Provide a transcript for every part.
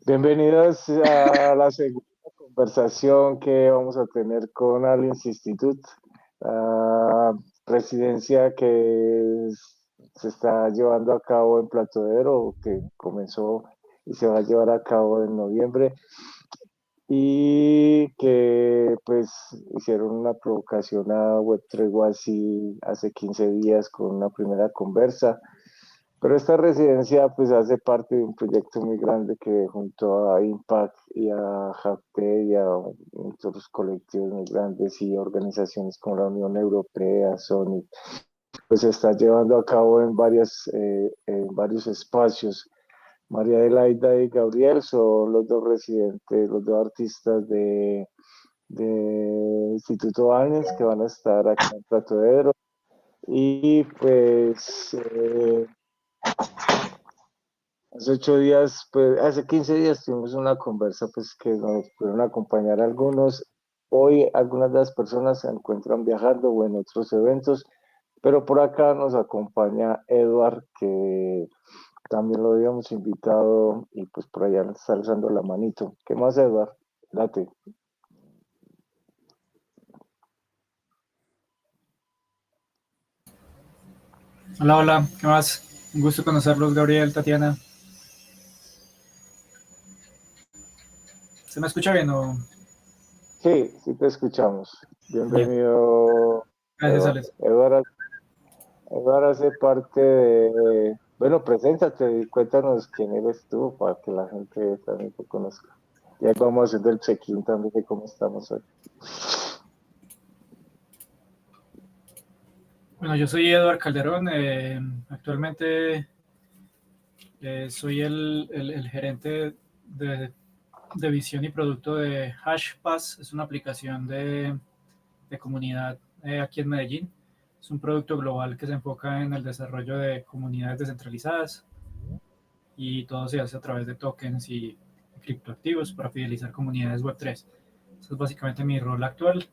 Bienvenidos a la segunda conversación que vamos a tener con Allianz Institute, la residencia que se está llevando a cabo en Platodero, que comenzó y se va a llevar a cabo en noviembre, y que pues hicieron una provocación a Web3 Wasi hace 15 días con una primera conversa. Pero esta residencia pues hace parte de un proyecto muy grande que junto a Impact y a JAFTE y a otros colectivos muy grandes y organizaciones como la Unión Europea, Sony, pues se está llevando a cabo en varios espacios. María Adelaida y Gabriel son los dos residentes, los dos artistas de Instituto Áñez que van a estar acá en Plato de Edro. Y pues hace 8 días, pues hace 15 días tuvimos una conversa, pues que nos pudieron acompañar algunos. Hoy algunas de las personas se encuentran viajando o en otros eventos, pero por acá nos acompaña Edward, que también lo habíamos invitado y pues por allá nos está alzando la manito. ¿Qué más, Edward? Date. Hola, hola, ¿qué más? Un gusto conocerlos, Gabriel, Tatiana. ¿Se me escucha bien o...? Sí, sí te escuchamos. Bien, Bienvenido, gracias, Edward. Alex. Edward hace parte de... Bueno, preséntate y cuéntanos quién eres tú para que la gente también te conozca. Ya vamos haciendo el check-in también de cómo estamos hoy. Bueno, yo soy Eduard Calderón. Actualmente soy el gerente de visión y producto de HashPass. Es una aplicación de comunidad aquí en Medellín. Es un producto global que se enfoca en el desarrollo de comunidades descentralizadas y todo se hace a través de tokens y criptoactivos para fidelizar comunidades Web3. Eso es básicamente mi rol actual.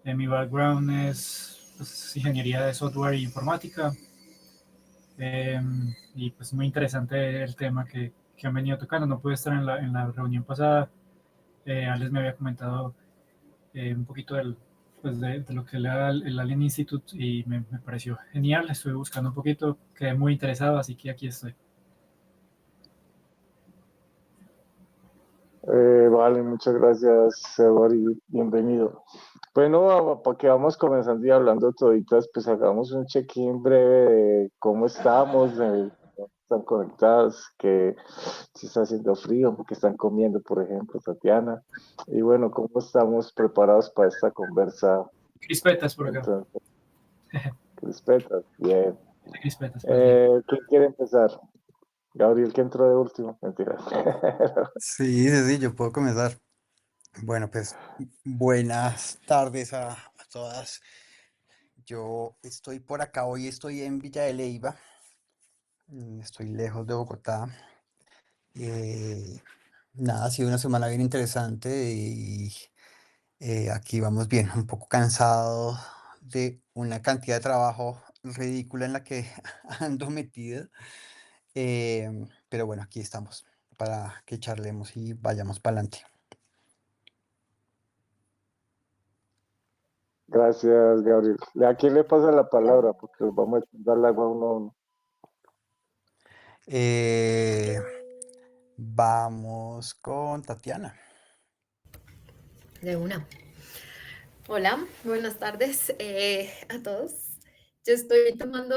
Mi background es pues, ingeniería de software e informática. Y pues muy interesante el tema que han venido tocando. No pude estar en la reunión pasada. Alex me había comentado un poquito de lo que era el Alien Institute y me pareció genial. Estuve buscando un poquito, quedé muy interesado, así que aquí estoy. Vale, muchas gracias, Edward, y bienvenido. Bueno, para que vamos comenzando y hablando toditas, pues hagamos un check-in breve de cómo estamos, de cómo están conectados, que si está haciendo frío, que están comiendo, por ejemplo, Tatiana. Y bueno, cómo estamos preparados para esta conversa. Crispetas por acá. Entonces, respetas, bien. Crispetas, pues bien. ¿Quién quiere empezar? Gabriel, que entró de último. Mentira. Sí, sí, sí, yo puedo comenzar. Bueno, pues buenas tardes a todas. Yo estoy por acá, hoy estoy en Villa de Leyva, estoy lejos de Bogotá. Eh, Nada, ha sido una semana bien interesante y aquí vamos bien, un poco cansado de una cantidad de trabajo ridícula en la que ando metido. Pero bueno, aquí estamos para que charlemos y vayamos para adelante. Gracias, Gabriel. ¿A quién le pasa la palabra? Porque vamos a darle agua uno a uno. Eh, Vamos con Tatiana. De una. Hola, buenas tardes a todos. Yo estoy tomando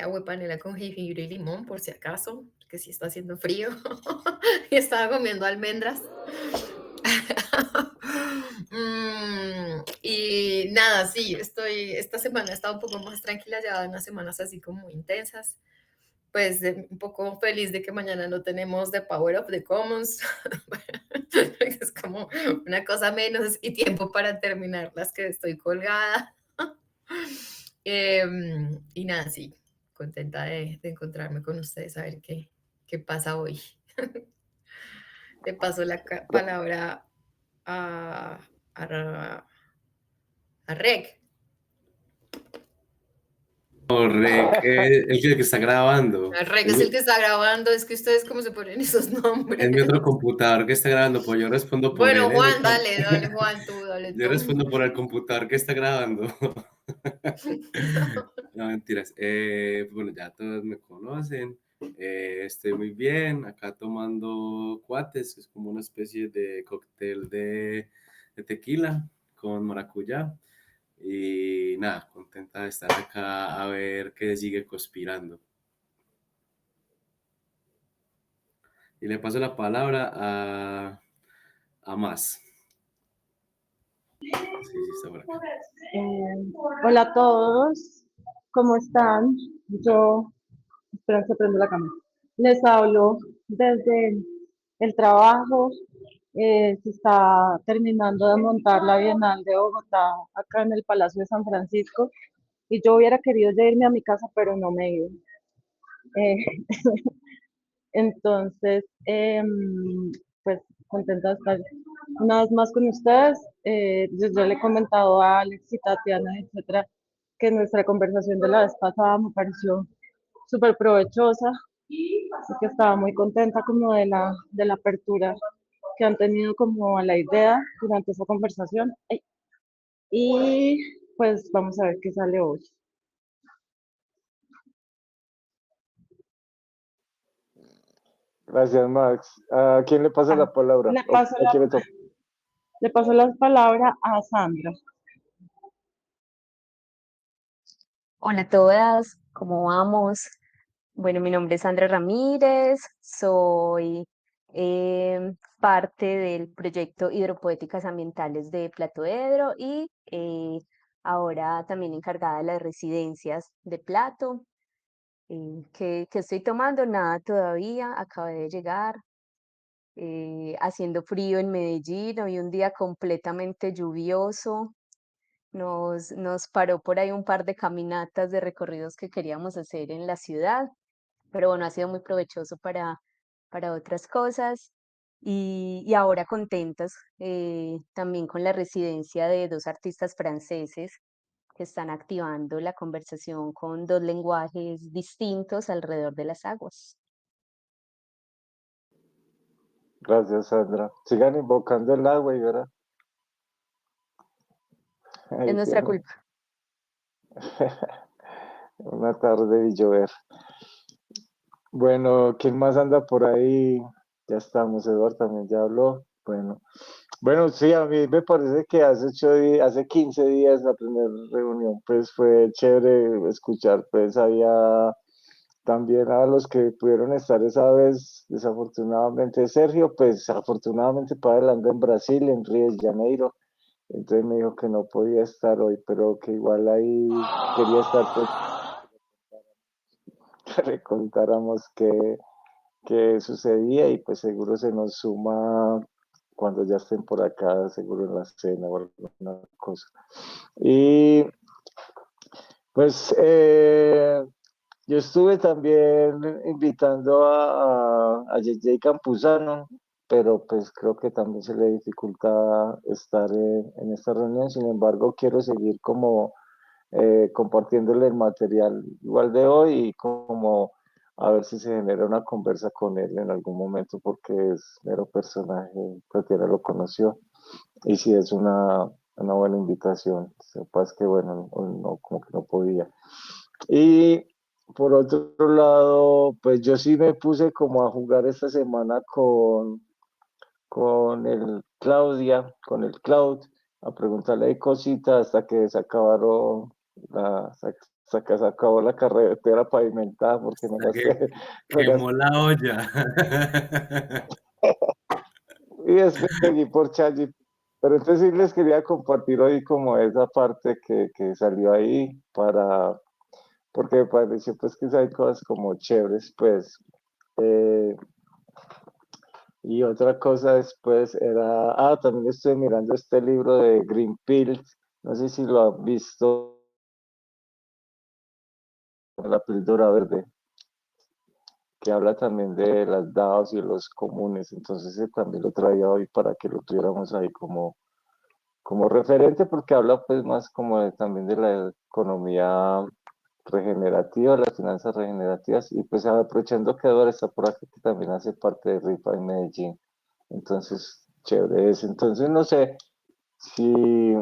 agua de panela con jengibre y limón por si acaso, que sí está haciendo frío. Y estaba comiendo almendras. Y nada, sí, esta semana he estado un poco más tranquila, ya unas semanas así como muy intensas. Pues un poco feliz de que mañana no tenemos The Power of the Commons. Es como una cosa menos y tiempo para terminar las que estoy colgada. Y nada, sí, contenta de encontrarme con ustedes, a ver qué pasa hoy. Le paso la palabra a, a, a Reg. Rec, el que está grabando. El Reg es el que está grabando, es que ustedes cómo se ponen esos Es mi nombres. otro computador que está grabando, pues yo respondo por Bueno, él. Juan, dale, dale, Juan, tú, dale Yo tú. respondo por el computador que está grabando. No, mentiras. Bueno, ya todos me conocen. Estoy muy bien. Acá tomando cuates, que es como una especie de cóctel de tequila con maracuyá. Y nada, contenta de estar acá a ver qué sigue conspirando. Y le paso la palabra a Más. Sí, sí, está por acá. Hola a todos, ¿cómo están? Yo, espera que prendo la cámara. Les hablo desde el trabajo. Se está terminando de montar la Bienal de Bogotá acá en el Palacio de San Francisco y yo hubiera querido ya irme a mi casa, pero no me he ido. Eh, entonces, pues contenta de estar una vez más con ustedes. Yo le he comentado a Alex y Tatiana, etcétera, que nuestra conversación de la vez pasada me pareció súper provechosa, así que estaba muy contenta como de la apertura que han tenido como a la idea durante esa conversación. Y pues vamos a ver qué sale hoy. Gracias, Max. ¿A quién le pasa la palabra? Le paso ¿A quién le toca? le paso la palabra a Sandra. Hola a todas, ¿cómo vamos? Bueno, mi nombre es Sandra Ramírez, soy parte del proyecto Hidropoéticas Ambientales de Plato Edro y ahora también encargada de las residencias de Plato. ¿Qué estoy tomando? Nada todavía, acabé de llegar, haciendo frío en Medellín, hoy un día completamente lluvioso. Nos paró por ahí un par de caminatas de recorridos que queríamos hacer en la ciudad, pero bueno, ha sido muy provechoso para otras cosas. Y ahora contentas también con la residencia de dos artistas franceses que están activando la conversación con dos lenguajes distintos alrededor de las aguas. Gracias, Sandra. Sigan invocando el agua y verá. Es Ahí nuestra tienen. culpa. Una tarde de llover. Bueno, ¿quién más anda por ahí? Ya estamos, Eduardo también ya habló. Bueno, sí, a mí me parece que hace 8 días, hace 15 días la primera reunión, pues fue chévere escuchar, pues había también a los que pudieron estar esa vez, desafortunadamente Sergio, pues afortunadamente para él anda en Brasil, en Río de Janeiro, entonces me dijo que no podía estar hoy, pero que igual ahí quería estar, pues que le contáramos qué sucedía y pues seguro se nos suma cuando ya estén por acá, seguro en la cena o alguna cosa. Y pues yo estuve también invitando a JJ Campuzano, pero pues creo que también se le dificulta estar en esta reunión. Sin embargo, quiero seguir como compartiéndole el material igual de hoy y como a ver si se genera una conversa con él en algún momento porque es mero personaje, cualquiera lo conoció y si es una buena invitación, sepas que bueno, no, como que no podía. Y por otro lado, pues yo sí me puse como a jugar esta semana con el Claudia, con el Cloud, a preguntarle ahí cositas hasta que se acabaron hasta que se acabó la carretera pavimentada porque no Hasta las que no las- quemó la olla. y después seguí por Chaji. Pero entonces sí les quería compartir hoy como esa parte que salió ahí porque me pareció pues que hay cosas como chéveres pues. Eh, Y otra cosa después era, también estoy mirando este libro de Greenfield, no sé si lo han visto, La píldora verde, que habla también de las DAOs y los comunes, entonces también lo traía hoy para que lo tuviéramos ahí como referente, porque habla pues más como también de la economía regenerativas, las finanzas regenerativas, y pues aprovechando que Eduardo está por aquí, que también hace parte de RIFA en Medellín. Entonces, chévere es. Entonces, no sé si,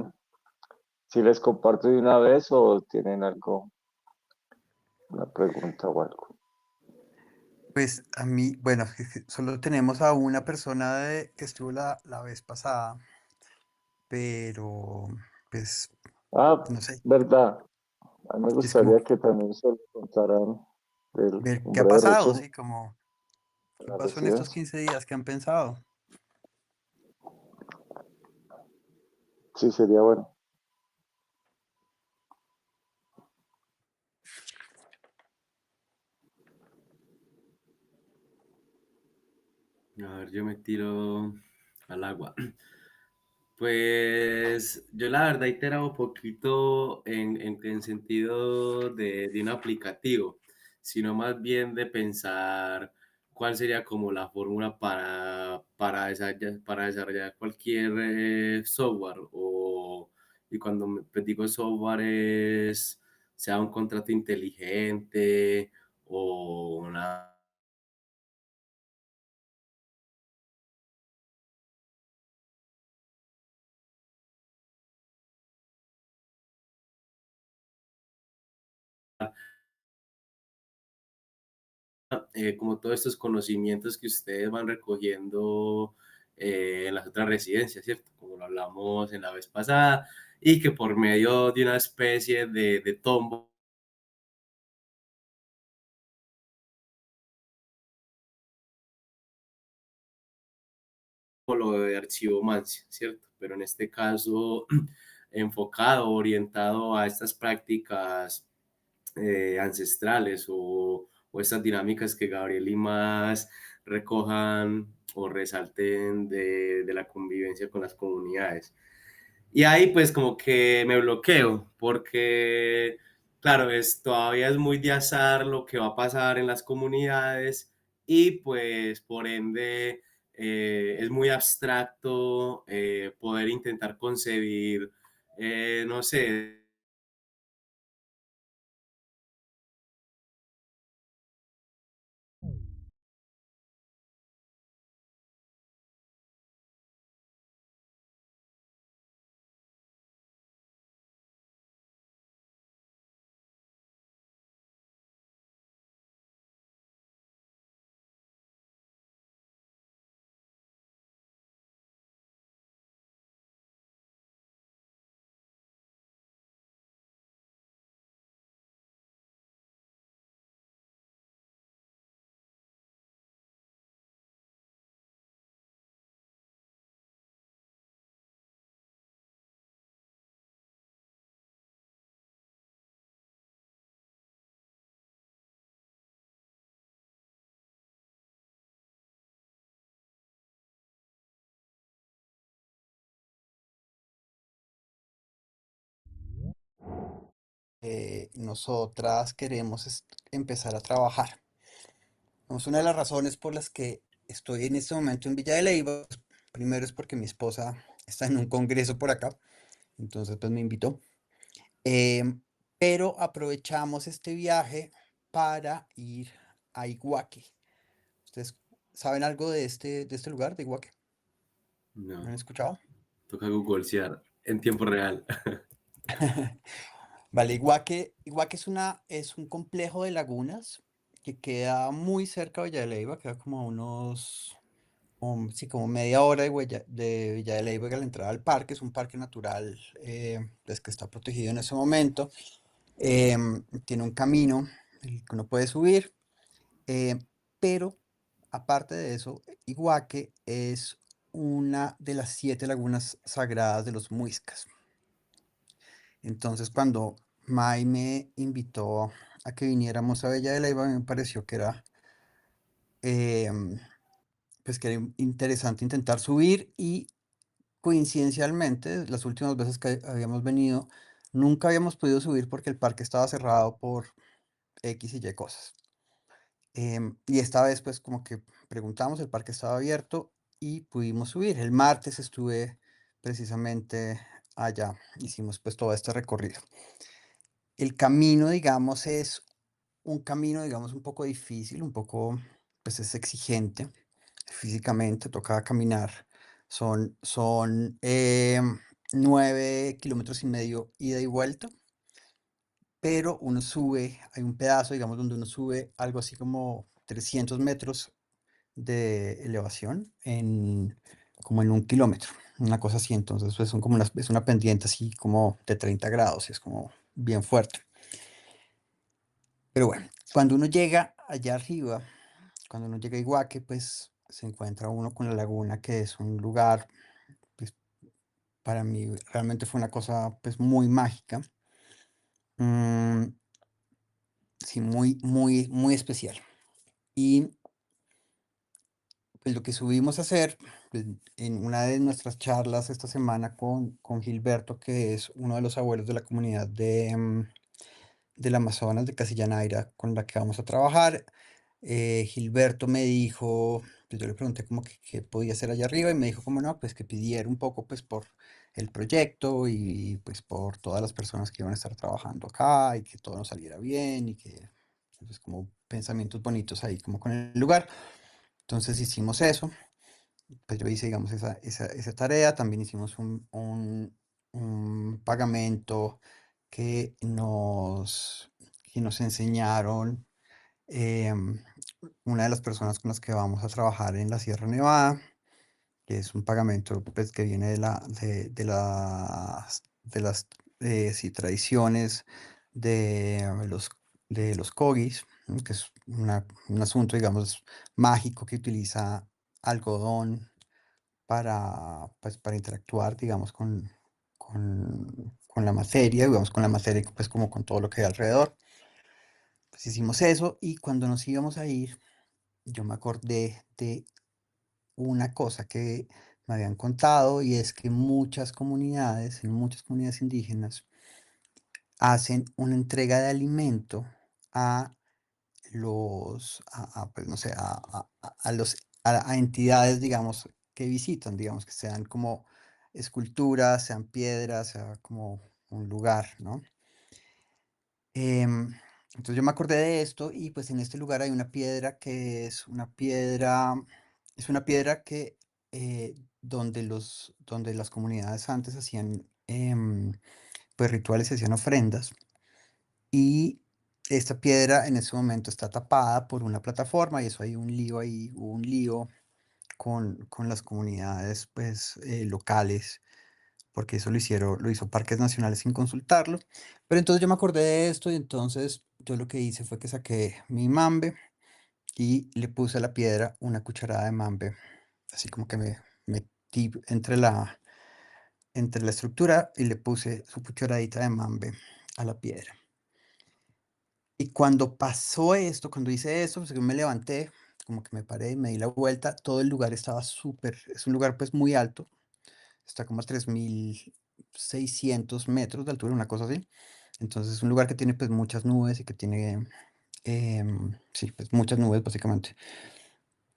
si les comparto de una vez o tienen algo, una pregunta o algo. Pues a mí, bueno, es que solo tenemos a una persona que estuvo la vez pasada, pero pues Ah, no sé, verdad. A mí me es como gustaría que también se contaran ver un qué ha breve pasado, resumen sí, como de qué la pasó en estos residencia. 15 días, qué han pensado. Sí, sería bueno. A ver, yo me tiro al agua. Pues yo la verdad iteraba un poquito en sentido de un aplicativo, sino más bien de pensar cuál sería como la fórmula para desarrollar cualquier software y cuando pues, digo software es sea un contrato inteligente o una como todos estos conocimientos que ustedes van recogiendo en las otras residencias, ¿cierto? Como lo hablamos en la vez pasada, y que por medio de una especie de tombo lo de archivomancia, ¿cierto? Pero en este caso enfocado, orientado a estas prácticas ancestrales o estas dinámicas que Gabriel y más recojan o resalten de la convivencia con las comunidades. Y ahí pues como que me bloqueo porque, claro, todavía es muy de azar lo que va a pasar en las comunidades y pues por ende es muy abstracto poder intentar concebir, no sé, Nosotras queremos empezar a trabajar. Vamos, una de las razones por las que estoy en este momento en Villa de Leyva, pues, primero es porque mi esposa está en un congreso por acá, entonces pues me invitó. Em, pero aprovechamos este viaje para ir a Iguaque. ¿Ustedes saben algo de este lugar, de Iguaque? ¿No han no, escuchado? toca googlear en tiempo real. Vale, Iguaque es un complejo de lagunas que queda muy cerca de Villa de Leyva, queda como a unos, sí, como media hora de Villa de Leyva a la entrada al parque. Es un parque natural pues, que está protegido en ese momento. Tiene un camino el que uno puede subir, eh, pero aparte de eso, Iguaque es una de las 7 lagunas sagradas de los muiscas. Entonces, cuando Mai me invitó a que viniéramos a Villa de Leyva, me pareció que era, em, pues que era interesante intentar subir y coincidencialmente, las últimas veces que habíamos venido, nunca habíamos podido subir porque el parque estaba cerrado por X y Y cosas. Y esta vez, pues como que preguntamos, el parque estaba abierto y pudimos subir. El martes estuve precisamente allá, hicimos pues todo este recorrido. el camino, digamos, es un camino, digamos, un poco difícil, un poco, pues es exigente físicamente, toca caminar. Son 9,5 kilómetros ida y vuelta, pero uno sube, hay un pedazo, digamos, donde uno sube algo así como 300 metros de elevación como en 1 kilómetro, una cosa así. Entonces, pues son como es una pendiente así como de 30 grados, y es como bien fuerte. Pero bueno, cuando uno llega allá arriba, cuando uno llega a Iguaque, pues se encuentra uno con la laguna, que es un lugar, pues para mí realmente fue una cosa pues muy mágica. mm, sí, muy, muy, muy especial. Y pues lo que subimos a hacer, pues, en una de nuestras charlas esta semana con Gilberto, que es uno de los abuelos de la comunidad del Amazonas, de Casillanaira, con la que vamos a trabajar. Gilberto me dijo, pues yo le pregunté como que qué podía hacer allá arriba y me dijo como no, pues que pidiera un poco pues por el proyecto y pues por todas las personas que iban a estar trabajando acá y que todo nos saliera bien y que pues como pensamientos bonitos ahí como con el lugar. Entonces hicimos eso, pues yo hice digamos esa tarea, también hicimos un pagamento que nos enseñaron em, una de las personas con las que vamos a trabajar en la Sierra Nevada, que es un pagamento pues, que viene de las sí, tradiciones de los Kogis, ¿no? Que es un asunto, digamos, mágico que utiliza algodón pues, para interactuar, digamos, con la materia, digamos, con la materia, pues como con todo lo que hay alrededor. Pues hicimos eso y cuando nos íbamos a ir, yo me acordé de una cosa que me habían contado y es que en muchas comunidades indígenas, hacen una entrega de alimento a pues no sé, a entidades, digamos, que visitan, digamos, que sean como esculturas, sean piedras, sea como un lugar, ¿no? Em, entonces yo me acordé de esto y pues en este lugar hay una piedra que es una piedra que donde las comunidades antes hacían pues rituales y hacían ofrendas y esta piedra en ese momento está tapada por una plataforma y eso hay un lío ahí, hubo un lío con las comunidades pues locales porque eso lo hizo Parques Nacionales sin consultarlo. Pero entonces yo me acordé de esto y entonces yo lo que hice fue que saqué mi mambe y le puse a la piedra una cucharada de mambe, así como que me metí entre la estructura y le puse su cucharadita de mambe a la piedra. Y cuando pasó esto, cuando hice eso, pues yo me levanté, como que me paré, me di la vuelta, todo el lugar estaba súper, es un lugar pues muy alto, está como a 3,600 metros de altura, una cosa así. Entonces es un lugar que tiene pues muchas nubes y que tiene, sí, pues muchas nubes básicamente.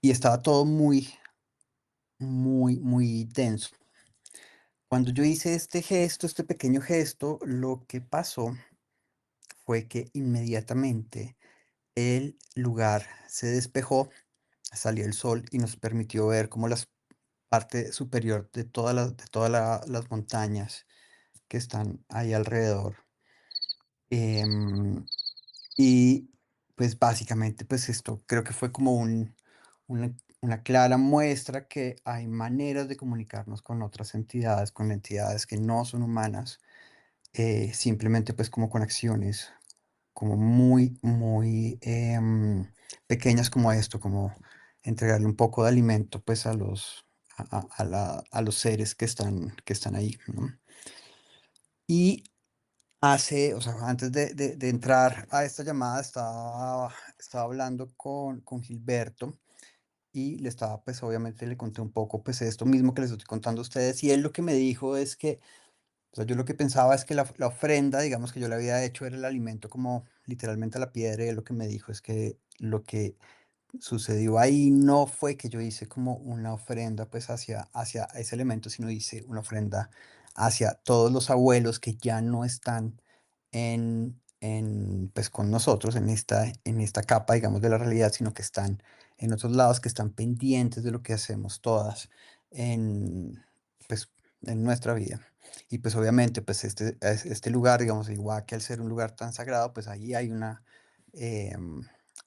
Y estaba todo muy, muy, muy denso. Cuando yo hice este pequeño gesto, lo que pasó fue que inmediatamente el lugar se despejó, salió el sol y nos permitió ver como la parte superior de todas las montañas que están ahí alrededor. Em, y pues básicamente pues esto creo que fue como una clara muestra que hay maneras de comunicarnos con otras entidades, con entidades que no son humanas, simplemente pues como con acciones como muy, muy pequeñas como esto, como entregarle un poco de alimento pues a los seres que están ahí, ¿no? Y o sea, antes de entrar a esta llamada, estaba hablando con Gilberto y pues obviamente le conté un poco, pues esto mismo que les estoy contando a ustedes. Y él lo que me dijo es que, o sea, yo lo que pensaba es que la ofrenda, digamos que yo le había hecho era el alimento como literalmente a la piedra. Y él lo que me dijo es que lo que sucedió ahí no fue que yo hice como una ofrenda pues hacia ese elemento, sino hice una ofrenda hacia todos los abuelos que ya no están en pues con nosotros en esta capa, digamos, de la realidad, sino que están en otros lados, que están pendientes de lo que hacemos todas en, pues, en nuestra vida. Y pues obviamente, pues este lugar, digamos, igual que al ser un lugar tan sagrado, pues ahí hay em,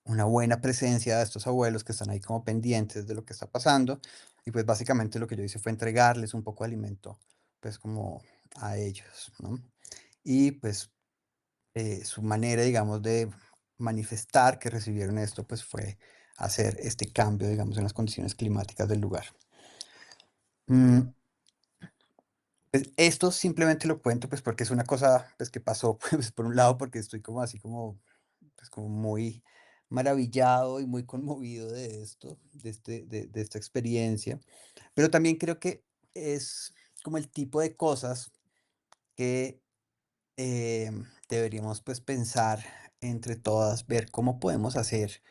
una buena presencia de estos abuelos que están ahí como pendientes de lo que está pasando. Y pues básicamente lo que yo hice fue entregarles un poco de alimento, pues como a ellos, ¿no? Y pues su manera, digamos, de manifestar que recibieron esto, pues fue hacer este cambio, digamos, en las condiciones climáticas del lugar. Mm, pues esto simplemente lo cuento, pues porque es una cosa, pues que pasó, pues por un lado, porque estoy como así como, pues como muy maravillado y muy conmovido de esto, de esta experiencia, pero también creo que es como el tipo de cosas que deberíamos pues pensar entre todas, ver cómo podemos hacer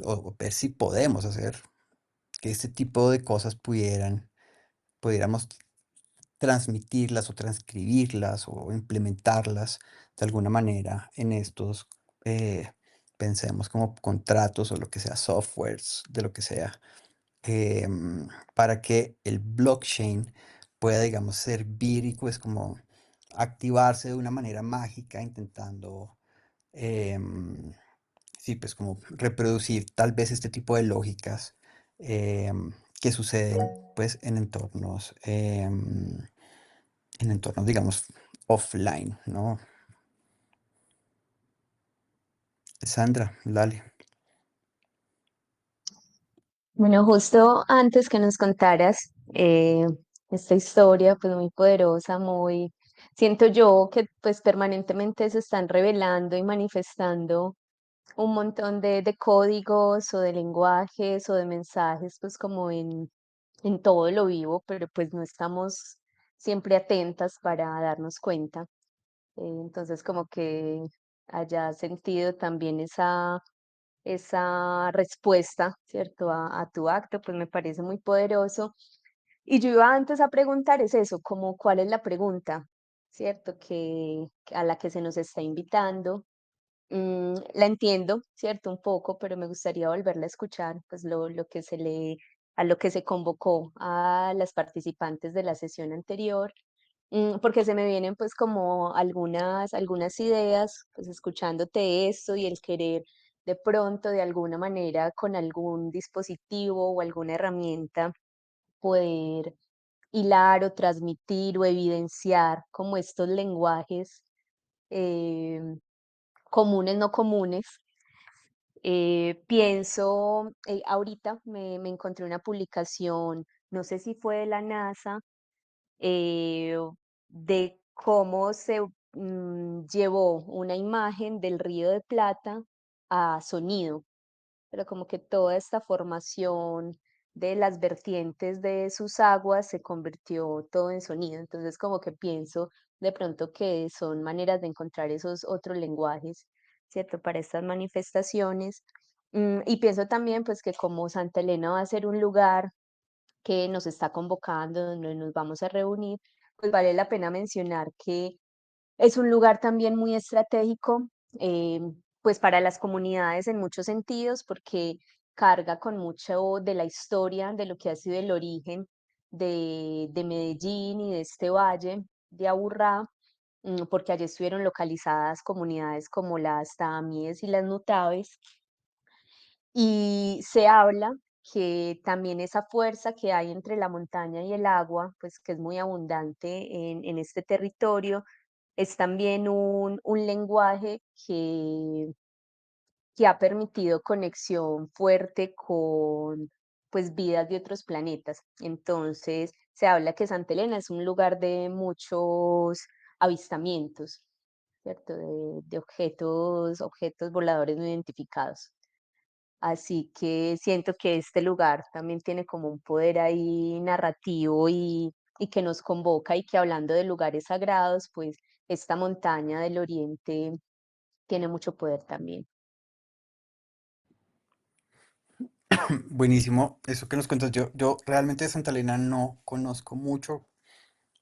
o ver si podemos hacer que este tipo de cosas pudiéramos transmitirlas o transcribirlas o implementarlas de alguna manera en estos, eh, pensemos como contratos o lo que sea, softwares, de lo que sea, para que el blockchain pueda, digamos, servir y pues como activarse de una manera mágica, intentando, em, sí, pues como reproducir tal vez este tipo de lógicas que suceden pues en entornos, digamos, offline, ¿no? Sandra, dale. Bueno, justo antes que nos contaras esta historia, pues muy poderosa, muy, siento yo que pues permanentemente se están revelando y manifestando un montón de códigos o de lenguajes o de mensajes, pues como en todo lo vivo, pero pues no estamos siempre atentas para darnos cuenta. Entonces como que haya sentido también esa respuesta, ¿cierto? A tu acto, pues me parece muy poderoso. Y yo iba antes a preguntar, es eso, como cuál es la pregunta, ¿cierto? A la que se nos está invitando. La entiendo, ¿cierto? Un poco, pero me gustaría volverla a escuchar, pues lo que a lo que se convocó a las participantes de la sesión anterior, porque se me vienen pues como algunas ideas, pues escuchándote esto y el querer de pronto, de alguna manera, con algún dispositivo o alguna herramienta, poder hilar o transmitir o evidenciar como estos lenguajes em, comunes, no comunes. Pienso, ahorita me encontré una publicación, no sé si fue de la NASA, eh, de cómo se llevó una imagen del Río de Plata a sonido, pero como que toda esta formación de las vertientes de sus aguas se convirtió todo en sonido. Entonces como que pienso de pronto que son maneras de encontrar esos otros lenguajes, ¿cierto? Para estas manifestaciones. Y pienso también pues que como Santa Elena va a ser un lugar que nos está convocando, donde nos vamos a reunir, pues vale la pena mencionar que es un lugar también muy estratégico, eh, pues para las comunidades en muchos sentidos, porque carga con mucho de la historia, de lo que ha sido el origen de Medellín y de este valle de Aburrá, porque allí estuvieron localizadas comunidades como las Taamíes y las Nutabes, y se habla que también esa fuerza que hay entre la montaña y el agua, pues que es muy abundante en este territorio, es también un lenguaje que ha permitido conexión fuerte con pues vidas de otros planetas. Entonces, se habla que Santa Elena es un lugar de muchos avistamientos, ¿cierto? De objetos voladores no identificados. Así que siento que este lugar también tiene como un poder ahí narrativo y que nos convoca y que hablando de lugares sagrados, pues esta montaña del oriente tiene mucho poder también. Buenísimo, eso que nos cuentas. Yo realmente de Santa Elena no conozco mucho.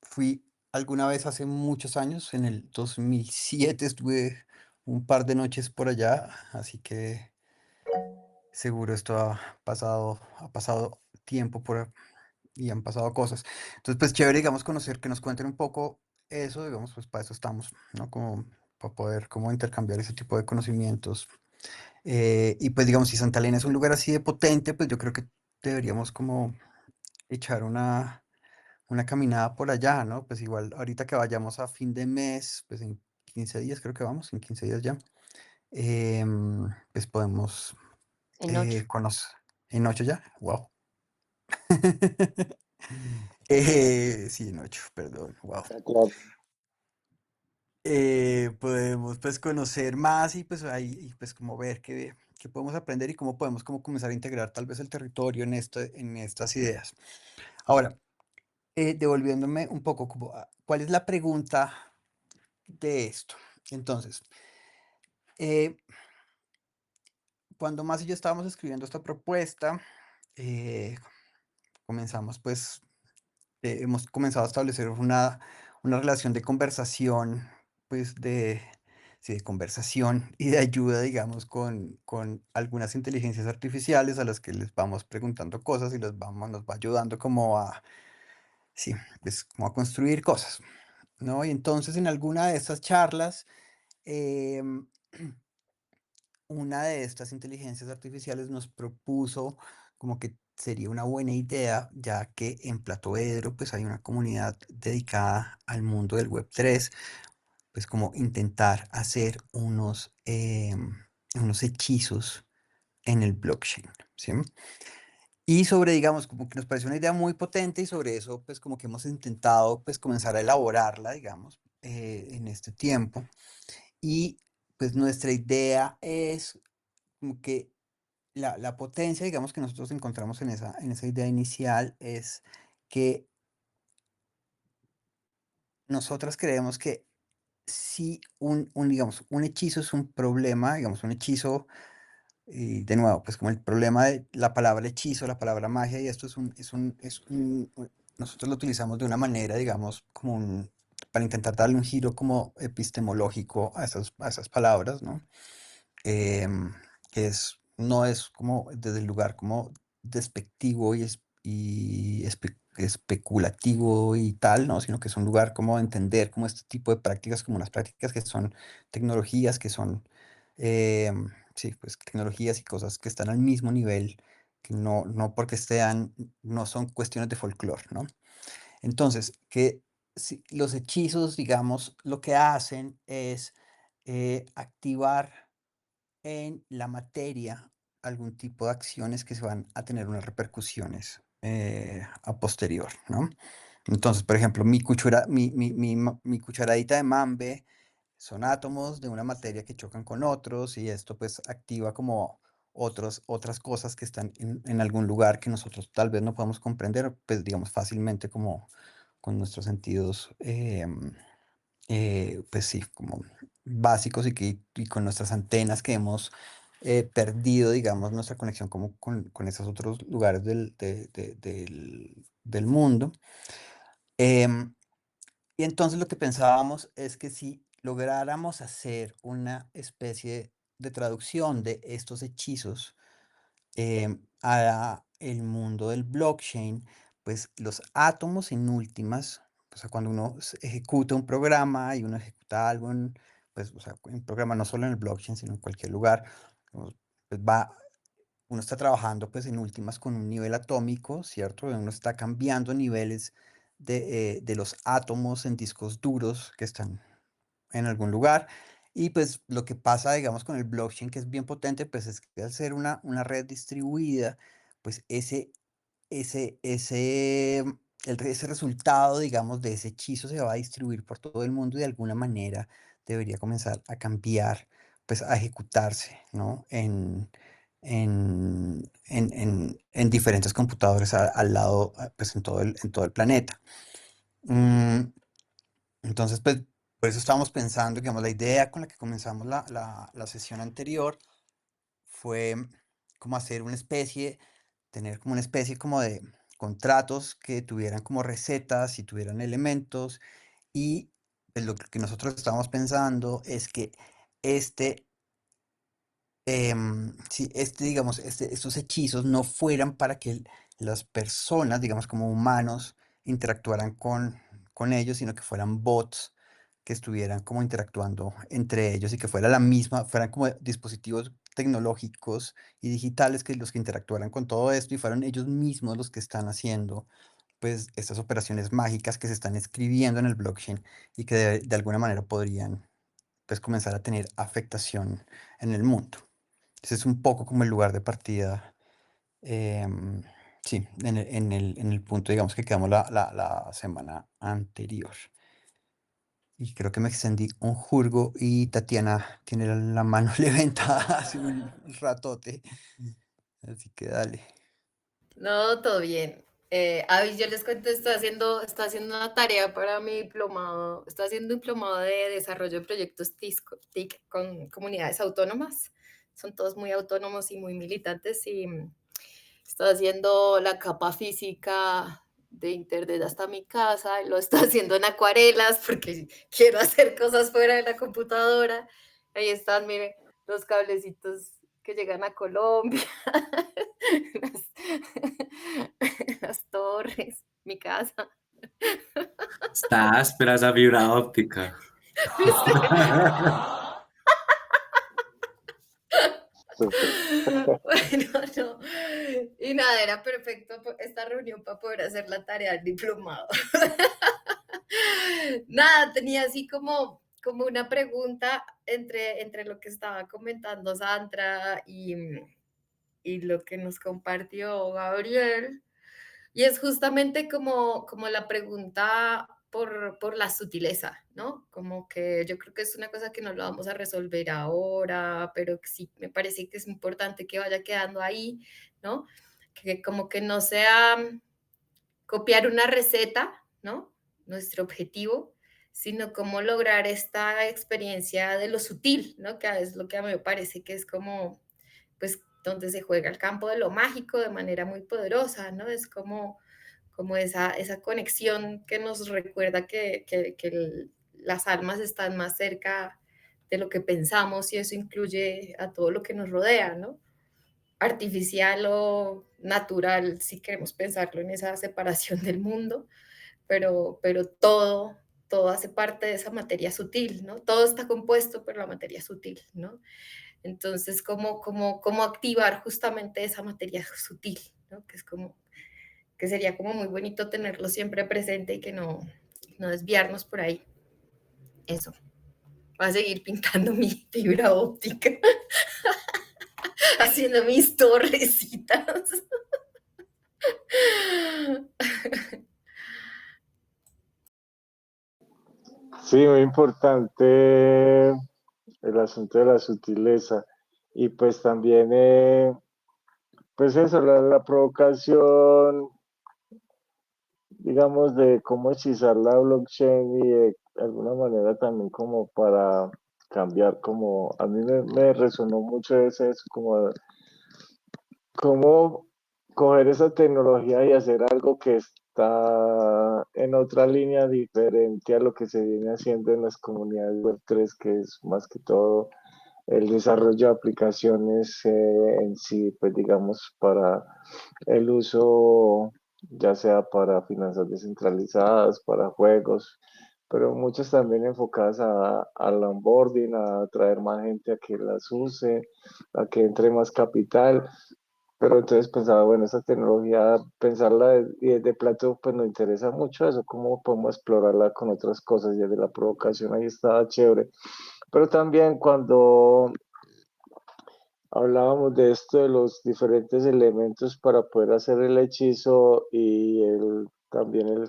Fui alguna vez hace muchos años, en el 2007 estuve un par de noches por allá, así que seguro esto ha pasado tiempo y han pasado cosas. Entonces, pues chévere, digamos, conocer, que nos cuenten un poco eso, digamos, pues para eso estamos, ¿no? Como para poder como intercambiar ese tipo de conocimientos. Y pues digamos, si Santa Elena es un lugar así de potente, pues yo creo que deberíamos como echar una caminada por allá, ¿no? Pues igual ahorita que vayamos a fin de mes, pues en 15 días creo que vamos, en 15 días ya, pues podemos En 8. conocer. ¿En 8 ya? Wow. Sí, en 8, perdón, wow. Ah, claro. Podemos pues conocer más y pues ahí y, pues como ver qué podemos aprender y cómo podemos como comenzar a integrar tal vez el territorio en estas ideas. Ahora, devolviéndome un poco, como, ¿cuál es la pregunta de esto? Entonces, eh, cuando Más y yo estábamos escribiendo esta propuesta, comenzamos pues, hemos comenzado a establecer una relación de conversación, pues sí, de conversación y de ayuda, digamos, con algunas inteligencias artificiales a las que les vamos preguntando cosas y nos va ayudando como sí, pues como a construir cosas, ¿no? Y entonces en alguna de estas charlas, em, una de estas inteligencias artificiales nos propuso como que sería una buena idea, ya que en Platoedro pues hay una comunidad dedicada al mundo del Web3, pues como intentar hacer unos hechizos en el blockchain, ¿sí? Y sobre, digamos, como que nos pareció una idea muy potente y sobre eso pues como que hemos intentado pues comenzar a elaborarla, digamos, en este tiempo. Y pues nuestra idea es como que la potencia, digamos, que nosotros encontramos en esa idea inicial es que nosotras creemos que si digamos, un hechizo es un problema, digamos, un hechizo, y de nuevo, pues como el problema de la palabra hechizo, la palabra magia, y esto nosotros lo utilizamos de una manera, digamos, para intentar darle un giro como epistemológico a esas palabras, ¿no? em, que no es como desde el lugar como despectivo y especulativo y tal, ¿no? Sino que es un lugar como entender como este tipo de prácticas como unas prácticas que son tecnologías, que son, sí, pues tecnologías y cosas que están al mismo nivel, que no porque no son cuestiones de folclore, ¿no? Entonces, que los hechizos, digamos, lo que hacen es activar en la materia algún tipo de acciones que se van a tener unas repercusiones a posterior, ¿no? Entonces, por ejemplo, mi cucharadita de mambe son átomos de una materia que chocan con otros y esto pues activa como otras cosas que están en algún lugar que nosotros tal vez no podemos comprender, pues digamos fácilmente como con nuestros sentidos pues sí, como básicos y con nuestras antenas que hemos perdido, digamos, nuestra conexión como con esos otros lugares del mundo. Em, y entonces lo que pensábamos es que si lográramos hacer una especie de traducción de estos hechizos a el mundo del blockchain, pues los átomos en últimas, o sea, cuando uno ejecuta un programa y uno ejecuta algo pues, o sea, un programa no solo en el blockchain, sino en cualquier lugar, pues uno está trabajando pues en últimas con un nivel atómico, ¿cierto? Uno está cambiando niveles de los átomos en discos duros que están en algún lugar. Y pues lo que pasa, digamos, con el blockchain, que es bien potente, pues es que al ser una red distribuida, pues ese resultado, digamos, de ese hechizo se va a distribuir por todo el mundo y de alguna manera debería comenzar a cambiar, pues a ejecutarse, ¿no? En diferentes computadores al lado, pues en todo el planeta. Mm, entonces, pues, por eso estábamos pensando, digamos, la idea con la que comenzamos la sesión anterior fue como tener como una especie como de contratos que tuvieran como recetas y tuvieran elementos. Y pues, lo que nosotros estábamos pensando es que este, digamos, estos hechizos no fueran para que las personas, digamos, como humanos, interactuaran con ellos, sino que fueran bots que estuvieran como interactuando entre ellos y que fuera la misma, fueran como dispositivos tecnológicos y digitales que los que interactuaran con todo esto y fueran ellos mismos los que están haciendo pues estas operaciones mágicas que se están escribiendo en el blockchain y que de alguna manera podrían pues comenzar a tener afectación en el mundo. Ese es un poco como el lugar de partida, em, sí, en el punto, digamos, que quedamos la semana anterior. Y creo que me extendí un jurgo y Tatiana tiene la mano levantada hace un ratote. Así que dale. No, todo bien. Yo les cuento, estoy haciendo una tarea para mi diplomado, estoy haciendo un diplomado de desarrollo de proyectos TIC con comunidades autónomas. Son todos muy autónomos y muy militantes y estoy haciendo la capa física de internet hasta mi casa, y lo estoy haciendo en acuarelas porque quiero hacer cosas fuera de la computadora. Ahí están, mire, los cablecitos que llegan a Colombia, las, las torres, mi casa. Está áspera esa fibra óptica. Súper. Bueno, no. Y nada, era perfecto esta reunión para poder hacer la tarea del diplomado. Nada, tenía así como una pregunta entre lo que estaba comentando Sandra y lo que nos compartió Gabriel. Y es justamente como la pregunta por la sutileza, ¿no? Como que yo creo que es una cosa que no lo vamos a resolver ahora, pero que sí me parece que es importante que vaya quedando ahí, ¿no? Que como que no sea copiar una receta, ¿no? Nuestro objetivo, sino cómo lograr esta experiencia de lo sutil, ¿no? Que es lo que a mí me parece que es como, pues, donde se juega el campo de lo mágico de manera muy poderosa, ¿no? Es como esa conexión que nos recuerda que las almas están más cerca de lo que pensamos y eso incluye a todo lo que nos rodea, ¿no? Artificial o natural, si queremos pensarlo en esa separación del mundo, pero todo hace parte de esa materia sutil, ¿no? Todo está compuesto por la materia sutil, ¿no? Entonces, ¿cómo activar justamente esa materia sutil, ¿no? Que es como, que sería como muy bonito tenerlo siempre presente y que no desviarnos por ahí. Eso. Voy a seguir pintando mi fibra óptica, haciendo mis torrecitas. Sí, muy importante el asunto de la sutileza. Y pues también, pues eso, la provocación, digamos, de cómo hechizar la blockchain y de alguna manera también como para cambiar, como a mí me resonó mucho eso, como cómo coger esa tecnología y hacer algo que está en otra línea diferente a lo que se viene haciendo en las comunidades Web3, que es más que todo el desarrollo de aplicaciones en sí, pues digamos, para el uso, ya sea para finanzas descentralizadas, para juegos, pero muchas también enfocadas al onboarding, a atraer más gente a que las use, a que entre más capital. Pero entonces pensaba, bueno, esa tecnología, pensarla y desde plato, pues nos interesa mucho eso, cómo podemos explorarla con otras cosas, y desde la provocación ahí estaba chévere. Pero también cuando hablábamos de esto, de los diferentes elementos para poder hacer el hechizo y también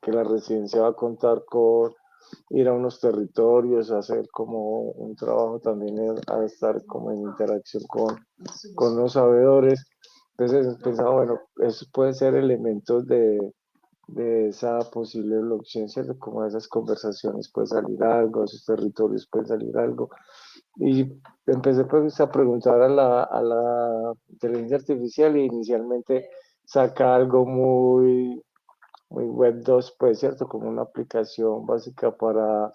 que la residencia va a contar con ir a unos territorios, hacer como un trabajo también a estar como en interacción con los sabedores. Entonces pensaba, bueno, esos pueden ser elementos de esa posible blockchain, ¿cierto? Como de esas conversaciones puede salir algo, esos territorios puede salir algo. Y empecé pues a preguntar a la inteligencia artificial y inicialmente saca algo muy Web 2, pues, ¿cierto? Como una aplicación básica para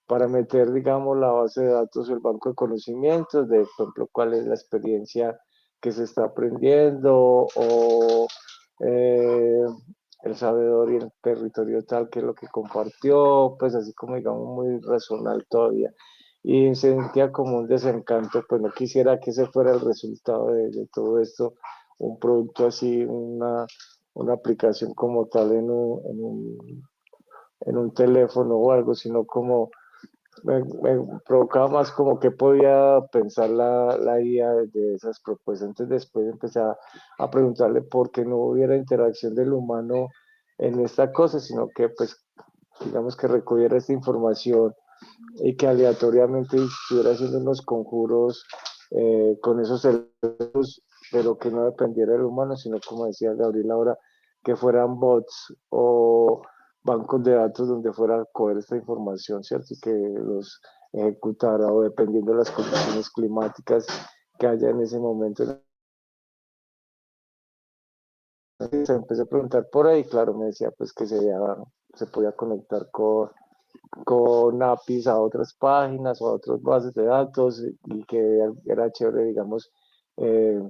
para meter, digamos, la base de datos o el banco de conocimientos de, por ejemplo, cuál es la experiencia que se está aprendiendo o eh, el sabedor y el territorio tal, que es lo que compartió, pues así como digamos muy racional todavía. Y sentía como un desencanto, pues no quisiera que ese fuera el resultado de todo esto, un producto así, una aplicación como tal en un teléfono o algo, sino como me provocaba más como que podía pensar la IA de esas propuestas. Entonces después empecé a preguntarle por qué no hubiera interacción del humano en esta cosa, sino que pues digamos que recogiera esta información y que aleatoriamente estuviera haciendo unos conjuros con esos elementos, pero que no dependiera del humano, sino como decía Gabriel ahora, que fueran bots o bancos de datos donde fuera a coger esta información, ¿cierto? Y que los ejecutara o dependiendo de las condiciones climáticas que haya en ese momento. Se empecé a preguntar por ahí, claro, me decía pues que se podía conectar con APIs a otras páginas o a otras bases de datos y que era chévere, digamos. eh,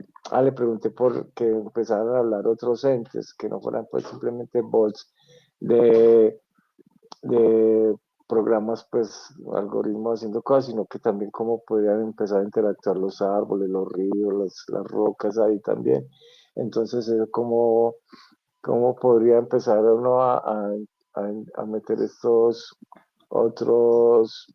le pregunté por que empezaran a hablar otros entes, que no fueran pues simplemente bots de, de programas, pues algoritmos haciendo cosas, sino que también cómo podrían empezar a interactuar los árboles, los ríos, las rocas ahí también. Entonces, cómo podría empezar uno a meter estos otros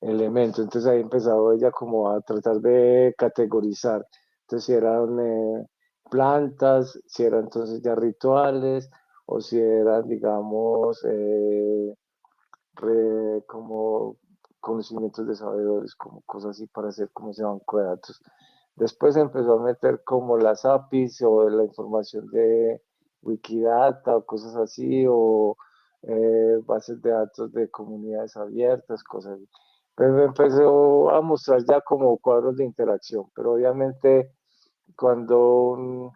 elementos. Entonces ahí empezaba ella como a tratar de categorizar. Entonces si eran plantas, si eran entonces ya rituales, o si eran, digamos, como conocimientos de sabedores, como cosas así para hacer como ese banco de datos. Después empezó a meter como las APIs o la información de Wikidata o cosas así, o bases de datos de comunidades abiertas, cosas así. Pero me empezó a mostrar ya como cuadros de interacción, pero obviamente cuando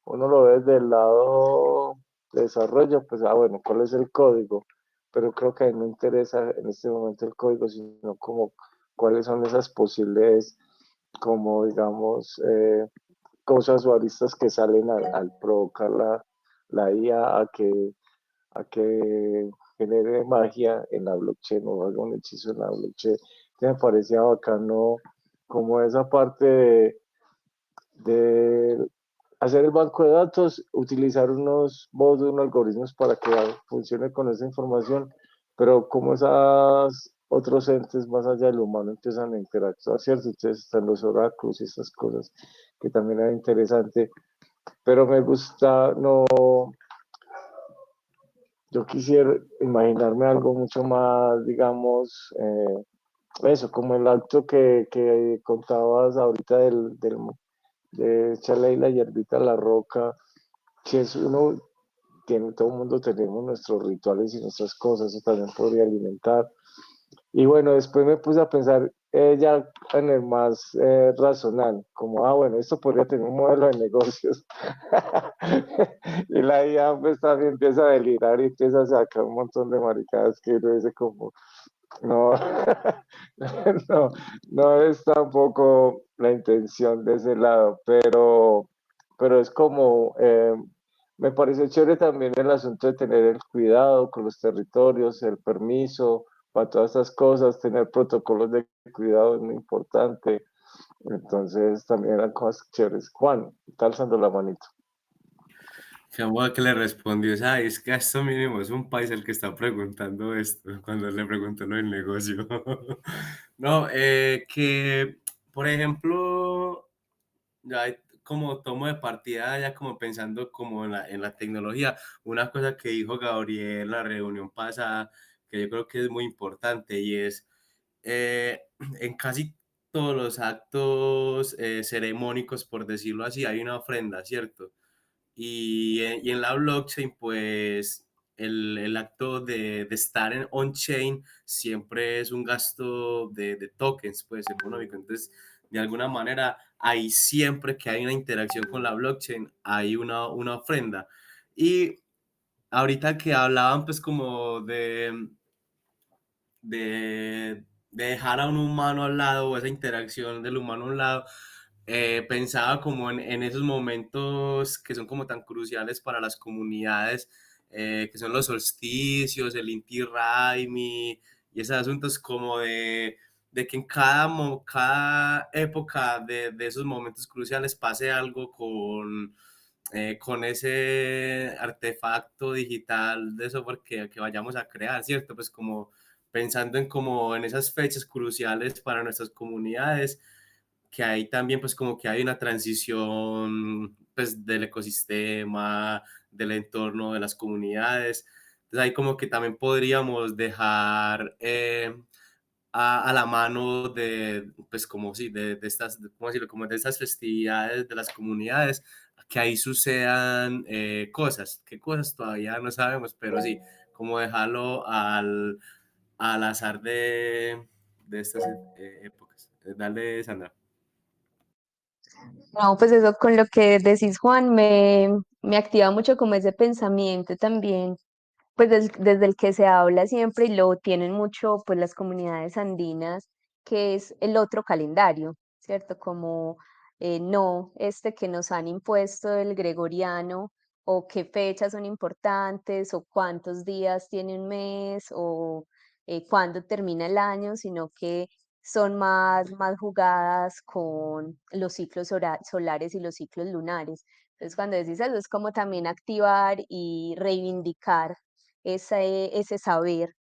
uno lo ve desde el lado de desarrollo, pues, bueno, ¿cuál es el código? Pero creo que a mí no interesa en este momento el código, sino como cuáles son esas posibles, como digamos, cosas o aristas que salen al provocar la IA a que genere magia en la blockchain o haga un hechizo en la blockchain. Que me parecía bacano como esa parte de hacer el banco de datos, utilizar unos modos, unos algoritmos para que funcione con esa información, pero como esas otros entes más allá del humano empiezan a interactuar, ¿cierto? Entonces están los oráculos y estas cosas que también era interesante, pero me gusta, no, yo quisiera imaginarme algo mucho más, digamos, eso, como el acto que contabas ahorita de echarle ahí la hierbita a la roca, que es uno, todo el mundo tenemos nuestros rituales y nuestras cosas, eso también podría alimentar. Y bueno, después me puse a pensar ya en el más razonal, como, bueno, esto podría tener un modelo de negocios. Y la IA pues también empieza a delirar y empieza a sacar un montón de maricadas que uno dice como, no, no, no es tampoco la intención de ese lado, pero es como, me parece chévere también el asunto de tener el cuidado con los territorios, el permiso para todas estas cosas, tener protocolos de cuidado es muy importante. Entonces también eran cosas chéveres. Juan, está alzando la manito. Que amor que le respondió, es que a esto mínimo es un país el que está preguntando esto, cuando le preguntó lo del negocio. No, que, por ejemplo, ya como tomo de partida, ya como pensando como en la tecnología, una cosa que dijo Gabriel en la reunión pasada, que yo creo que es muy importante y es, en casi todos los actos ceremónicos, por decirlo así, hay una ofrenda, ¿cierto? Y en la blockchain, pues el acto de estar en on-chain siempre es un gasto de tokens, pues económico. Entonces, de alguna manera, ahí siempre que hay una interacción con la blockchain, hay una ofrenda. Y ahorita que hablaban, pues como de dejar a un humano al lado o esa interacción del humano a un lado, pensaba como en esos momentos que son como tan cruciales para las comunidades, que son los solsticios, el Inti Raymi y esos asuntos como de que en cada época de esos momentos cruciales pase algo con ese artefacto digital de software que vayamos a crear, ¿cierto? Pues como pensando en como en esas fechas cruciales para nuestras comunidades, que ahí también pues como que hay una transición pues del ecosistema, del entorno de las comunidades. Entonces ahí como que también podríamos dejar a la mano de, pues como sí, de estas, ¿cómo decirlo? Como de estas festividades de las comunidades, que ahí sucedan cosas, qué cosas todavía no sabemos, pero sí, como dejarlo al azar de estas épocas. Dale, Sandra. No, pues eso con lo que decís, Juan, me activa mucho como ese pensamiento también, pues desde el que se habla siempre y lo tienen mucho pues las comunidades andinas, que es el otro calendario, ¿cierto? Como no este que nos han impuesto el gregoriano, o qué fechas son importantes, o cuántos días tiene un mes, o cuándo termina el año, sino que son más jugadas con los ciclos solares y los ciclos lunares. Entonces, cuando decís eso, es como también activar y reivindicar ese saber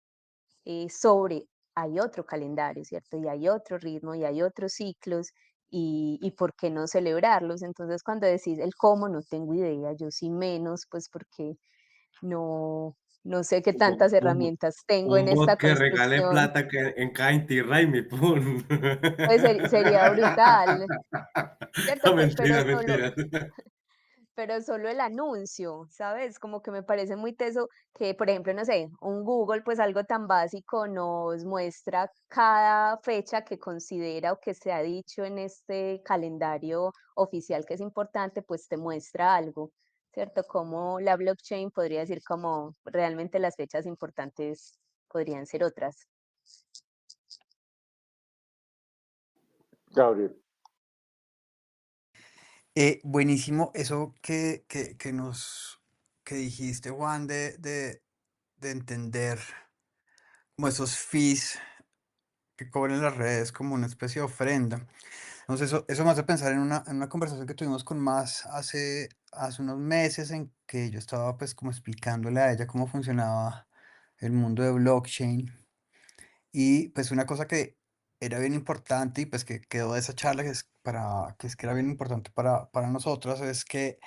sobre hay otro calendario, ¿cierto? Y hay otro ritmo y hay otros ciclos y por qué no celebrarlos. Entonces, cuando decís el cómo, no tengo idea, yo sí menos, pues porque no, no sé qué tantas herramientas tengo en Un esta bot que regale construcción. plata que en cada Inti Raymi, pum. Pues sería brutal, ¿cierto? No, mentira, mentira. Pero solo el anuncio, ¿sabes? Como que me parece muy teso que, por ejemplo, no sé, un Google, pues algo tan básico nos muestra cada fecha que considera o que se ha dicho en este calendario oficial que es importante, pues te muestra algo, ¿cierto? Como la blockchain podría decir como realmente las fechas importantes podrían ser otras. Gabriel. Buenísimo eso que dijiste, Juan, de entender como esos fees que cobran las redes como una especie de ofrenda. Entonces eso me hace pensar en una conversación que tuvimos con Más hace unos meses en que yo estaba pues como explicándole a ella cómo funcionaba el mundo de blockchain. Y pues una cosa que era bien importante y pues que quedó de esa charla que es que era bien importante para nosotros es que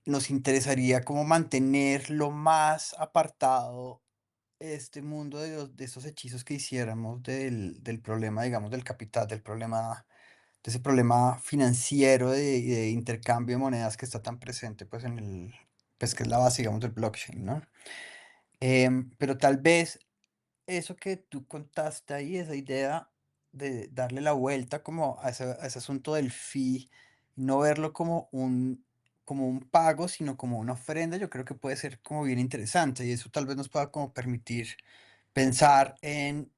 nos interesaría como mantener lo más apartado este mundo de esos hechizos que hiciéramos del problema, digamos, del capital, del problema, de ese problema financiero de intercambio de monedas que está tan presente, pues, pues, que es la base, digamos, del blockchain, ¿no? Pero tal vez eso que tú contaste ahí, esa idea de darle la vuelta como a ese asunto del fee, no verlo como un pago, sino como una ofrenda, yo creo que puede ser como bien interesante y eso tal vez nos pueda como permitir pensar en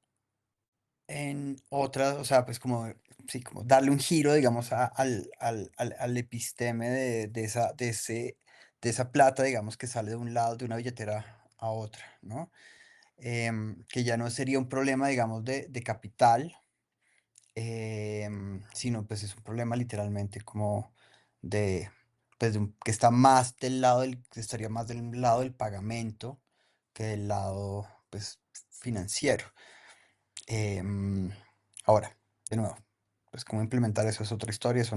otras, o sea, pues como, sí, como darle un giro, digamos, al episteme de esa plata, digamos, que sale de un lado de una billetera a otra, ¿no? Que ya no sería un problema, digamos, de capital, sino pues es un problema literalmente como de, pues, que está más del lado que estaría más del lado del pagamento que del lado, pues, financiero. Em, Ahora, de nuevo, pues cómo implementar eso es otra historia, eso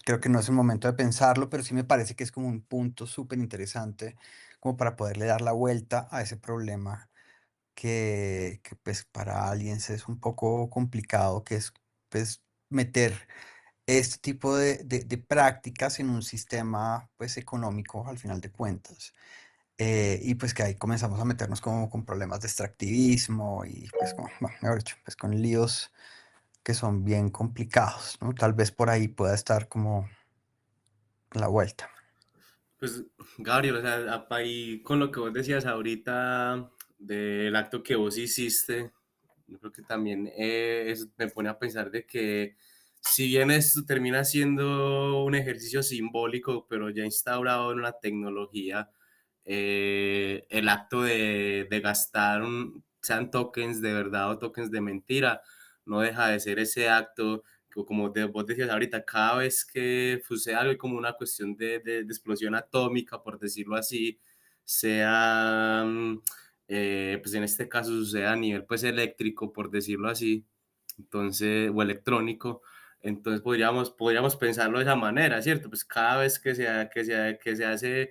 creo que no es el momento de pensarlo, pero sí me parece que es como un punto súper interesante como para poderle dar la vuelta a ese problema que pues para aliens es un poco complicado, que es pues meter este tipo de prácticas en un sistema pues económico al final de cuentas. Y pues que ahí comenzamos a meternos como con problemas de extractivismo y pues como, bueno, mejor dicho, pues con líos que son bien complicados, ¿no? Tal vez por ahí pueda estar como la vuelta. Pues, Gabriel, o sea, ahí con lo que vos decías ahorita, del acto que vos hiciste, yo creo que también me pone a pensar de que si bien esto termina siendo un ejercicio simbólico, pero ya instaurado en una tecnología, el acto de gastar, sean tokens de verdad o tokens de mentira, no deja de ser ese acto que, como vos decías ahorita, cada vez que sucede algo como una cuestión de explosión atómica, por decirlo así, sea, pues en este caso sucede a nivel pues eléctrico, por decirlo así, entonces, o electrónico, entonces podríamos pensarlo de esa manera, ¿cierto? Pues cada vez que se hace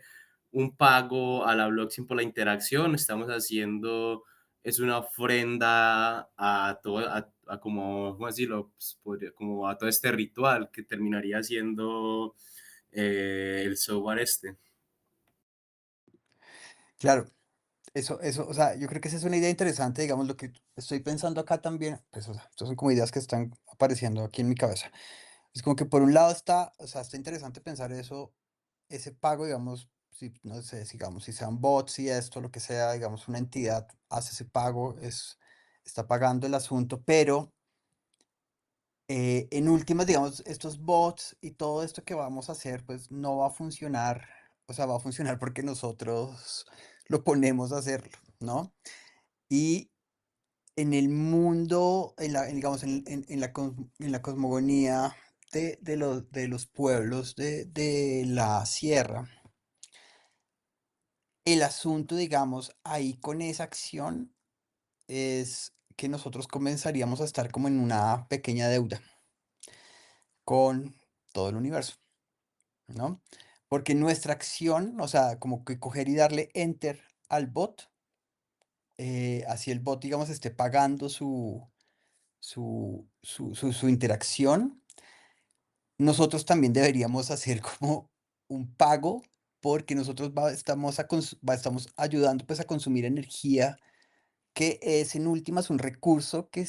un pago a la blockchain por la interacción, estamos haciendo, es una ofrenda a todo, a como, ¿cómo decirlo? Pues como a todo este ritual que terminaría siendo el software este. Claro, o sea, yo creo que esa es una idea interesante, digamos, lo que estoy pensando acá también, pues, o sea, estas son como ideas que están apareciendo aquí en mi cabeza. Es como que por un lado está, o sea, está interesante pensar eso, ese pago, digamos, si, no sé, digamos, si sean bots y esto, lo que sea, digamos, una entidad hace ese pago, está pagando el asunto, pero en últimas, digamos, estos bots y todo esto que vamos a hacer, pues no va a funcionar, o sea, va a funcionar porque nosotros lo ponemos a hacerlo, ¿no? Y en el mundo, digamos, en la cosmogonía de los pueblos de la sierra, el asunto, digamos, ahí con esa acción es que nosotros comenzaríamos a estar como en una pequeña deuda con todo el universo, ¿no? Porque nuestra acción, o sea, como que coger y darle enter al bot, así el bot, digamos, esté pagando su interacción, nosotros también deberíamos hacer como un pago porque nosotros estamos ayudando pues a consumir energía que es en últimas un recurso que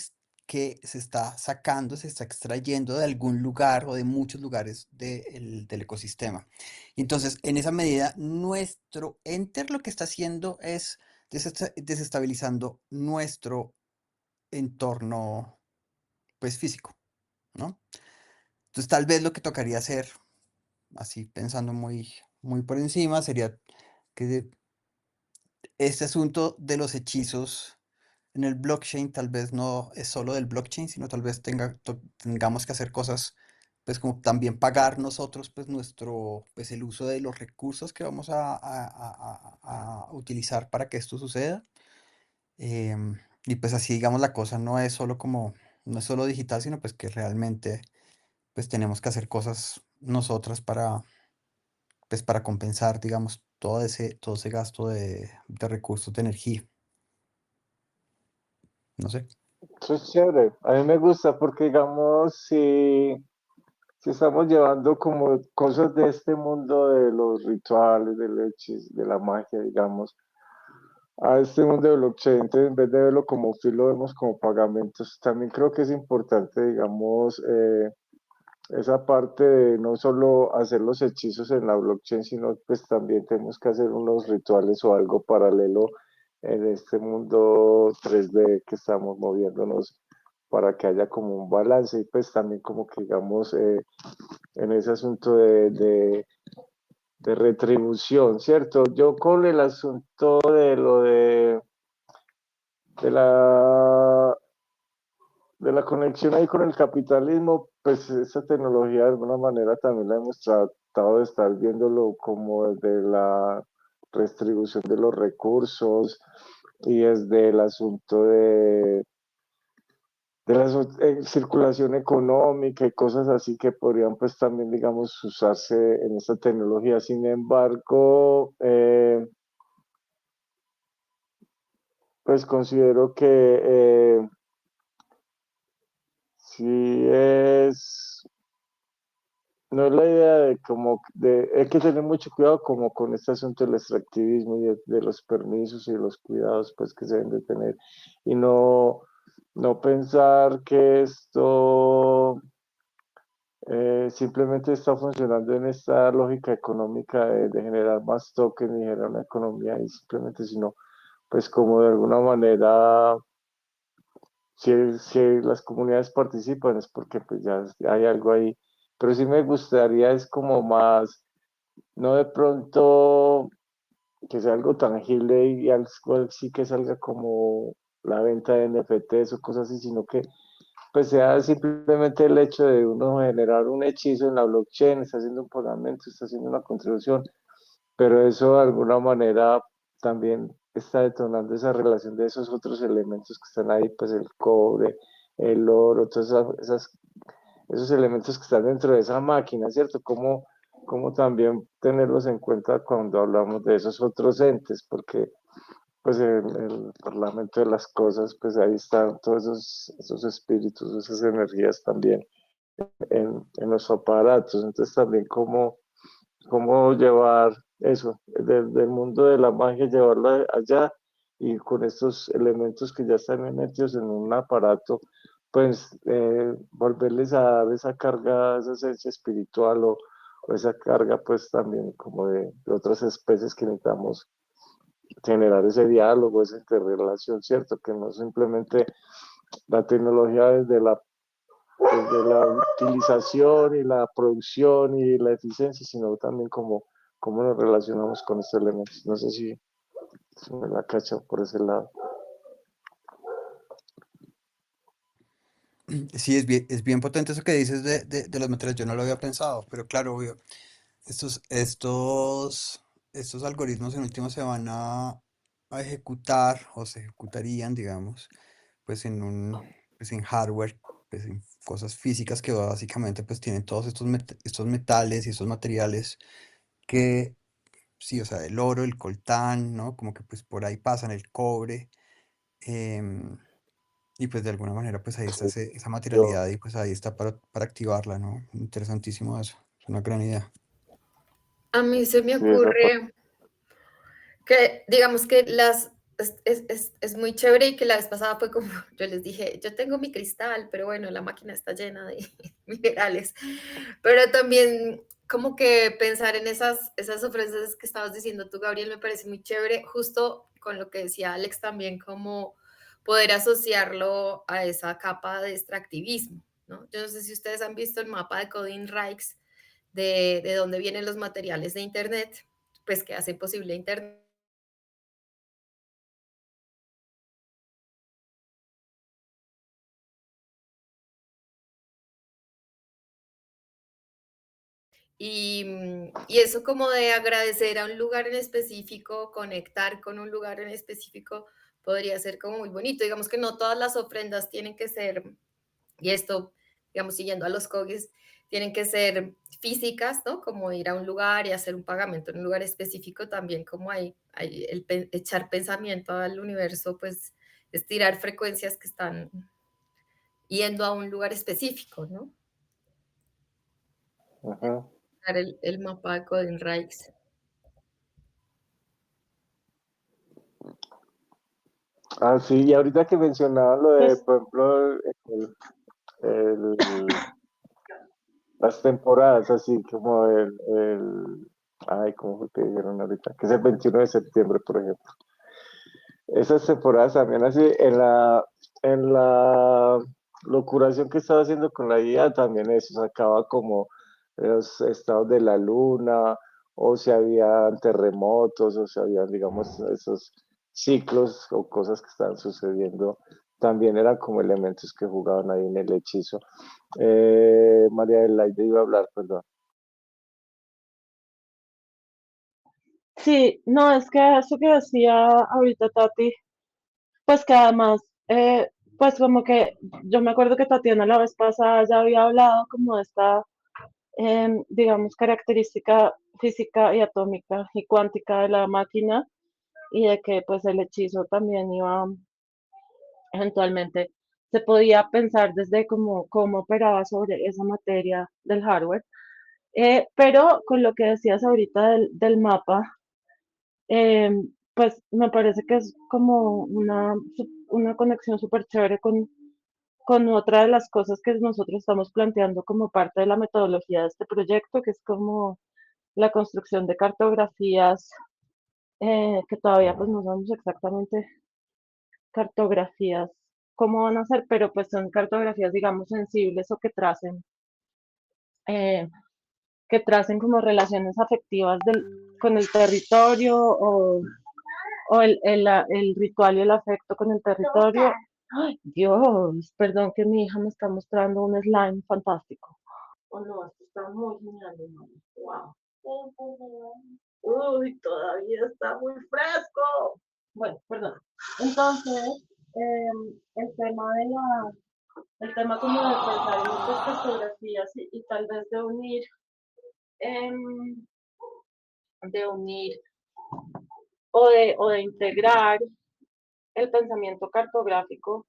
se está sacando, se está extrayendo de algún lugar o de muchos lugares del ecosistema. Y entonces, en esa medida, nuestro enter lo que está haciendo es desestabilizando nuestro entorno pues físico, ¿no? Entonces, tal vez lo que tocaría hacer, así pensando muy por encima, sería que este asunto de los hechizos en el blockchain tal vez no es solo del blockchain, sino tal vez tengamos que hacer cosas, pues como también pagar nosotros, pues pues el uso de los recursos que vamos a utilizar para que esto suceda. Y pues así, digamos, la cosa no es solo digital, sino pues que realmente pues tenemos que hacer cosas nosotras pues para compensar, digamos, todo ese gasto de recursos de energía. No sé. Eso es chévere. A mí me gusta porque, digamos, si estamos llevando como cosas de este mundo de los rituales, del hechis, de la magia, digamos, a este mundo de blockchain, entonces, en vez de verlo como fee, lo vemos como pagamentos. También creo que es importante, digamos, esa parte de no solo hacer los hechizos en la blockchain, sino pues también tenemos que hacer unos rituales o algo paralelo en este mundo 3D que estamos moviéndonos para que haya como un balance y pues también como que digamos en ese asunto de retribución, ¿cierto? Yo con el asunto de lo de la conexión ahí con el capitalismo, pues esa tecnología de alguna manera también la hemos tratado de estar viéndolo como desde la redistribución de los recursos y desde el asunto de la circulación económica y cosas así que podrían pues también digamos usarse en esta tecnología. Sin embargo, pues considero que sí no es la idea de como hay que tener mucho cuidado como con este asunto del extractivismo y de los permisos y los cuidados pues que se deben de tener y no pensar que esto simplemente está funcionando en esta lógica económica de generar más tokens y generar una economía y simplemente sino pues como de alguna manera, si las comunidades participan es porque pues ya hay algo ahí, pero sí me gustaría es como más, no de pronto que sea algo tangible y algo sí que salga como la venta de NFTs o cosas así, sino que pues sea simplemente el hecho de uno generar un hechizo en la blockchain, está haciendo un pagamento, está haciendo una contribución, pero eso de alguna manera también está detonando esa relación de esos otros elementos que están ahí, pues el cobre, el oro, todos esos elementos que están dentro de esa máquina, ¿cierto? Cómo también tenerlos en cuenta cuando hablamos de esos otros entes, porque pues el parlamento de las cosas, pues ahí están todos esos espíritus, esas energías también en los aparatos. Entonces también cómo llevar eso del mundo de la magia, llevarlo allá y con estos elementos que ya están metidos en un aparato, pues volverles a dar esa carga, esa esencia espiritual o esa carga pues también como de otras especies que necesitamos generar ese diálogo, esa interrelación, ¿cierto? Que no simplemente la tecnología desde la utilización y la producción y la eficiencia, sino también cómo nos relacionamos con estos elementos. No sé si me la cacho por ese lado. Sí, es bien potente eso que dices de los materiales. Yo no lo había pensado, pero claro, obvio. Estos algoritmos en última se van a ejecutar o se ejecutarían, digamos, pues pues en hardware, pues en cosas físicas que básicamente pues tienen todos estos metales y estos materiales que, sí, o sea, el oro, el coltán, ¿no? Como que pues por ahí pasan el cobre, em, y pues de alguna manera pues ahí está esa Yo, materialidad y pues ahí está para activarla, ¿no? Interesantísimo eso, es una gran idea. A mí se me sí, esa parte. ocurre que, digamos que es muy chévere y que la vez pasada fue como, yo les dije, yo tengo mi cristal, pero bueno, la máquina está llena de minerales. Pero también como que pensar en esas ofrendas que estabas diciendo tú, Gabriel, me parece muy chévere, justo con lo que decía Alex también, como poder asociarlo a esa capa de extractivismo, ¿no? Yo no sé si ustedes han visto el mapa de Coding Rikes de dónde vienen los materiales de Internet, pues que hacen posible Internet. Y eso como de agradecer a un lugar en específico, conectar con un lugar en específico, podría ser como muy bonito. Digamos que no todas las ofrendas tienen que ser, y esto, digamos, siguiendo a los cogis, tienen que ser físicas, ¿no? Como ir a un lugar y hacer un pagamento en un lugar específico, también como hay echar pensamiento al universo, pues estirar frecuencias que están yendo a un lugar específico, ¿no? Ajá. Dar el mapa de Coding Rikes. Ah, sí, y ahorita que mencionaba lo de, Pues por ejemplo, el- las temporadas, así como ay, ¿cómo fue que dijeron ahorita? Que es el 21 de septiembre, por ejemplo. Esas temporadas también así, en la locuración que estaba haciendo con la IA, también eso sacaba como los estados de la luna, o si había terremotos, o si había, digamos, esos ciclos o cosas que estaban sucediendo, también eran como elementos que jugaban ahí en el hechizo. María Adelaide iba a hablar, perdón. sí, no, es que eso que decía ahorita Tati, pues que además, pues como que yo me acuerdo que Tatiana la vez pasada ya había hablado como de esta, digamos, característica física y atómica y cuántica de la máquina y de que pues el hechizo también iba, eventualmente, se podía pensar desde cómo operaba sobre esa materia del hardware. Pero con lo que decías ahorita del mapa, eh, pues me parece que es como una conexión súper chévere con otra de las cosas que nosotros estamos planteando como parte de la metodología de este proyecto, que es como la construcción de cartografías que todavía pues no sabemos exactamente cartografías cómo van a ser, pero pues son cartografías, digamos, sensibles o eh, que tracen como relaciones afectivas con el territorio o el ritual y el afecto con el territorio. Ay, Dios, perdón que mi hija me está mostrando un slime fantástico. Oh no, esto está muy genial, hermano. Wow. Uy, todavía está muy fresco. Bueno, perdón. Entonces, el tema el tema como de pensar en estas fotografías y tal vez em, de unir o de integrar el pensamiento cartográfico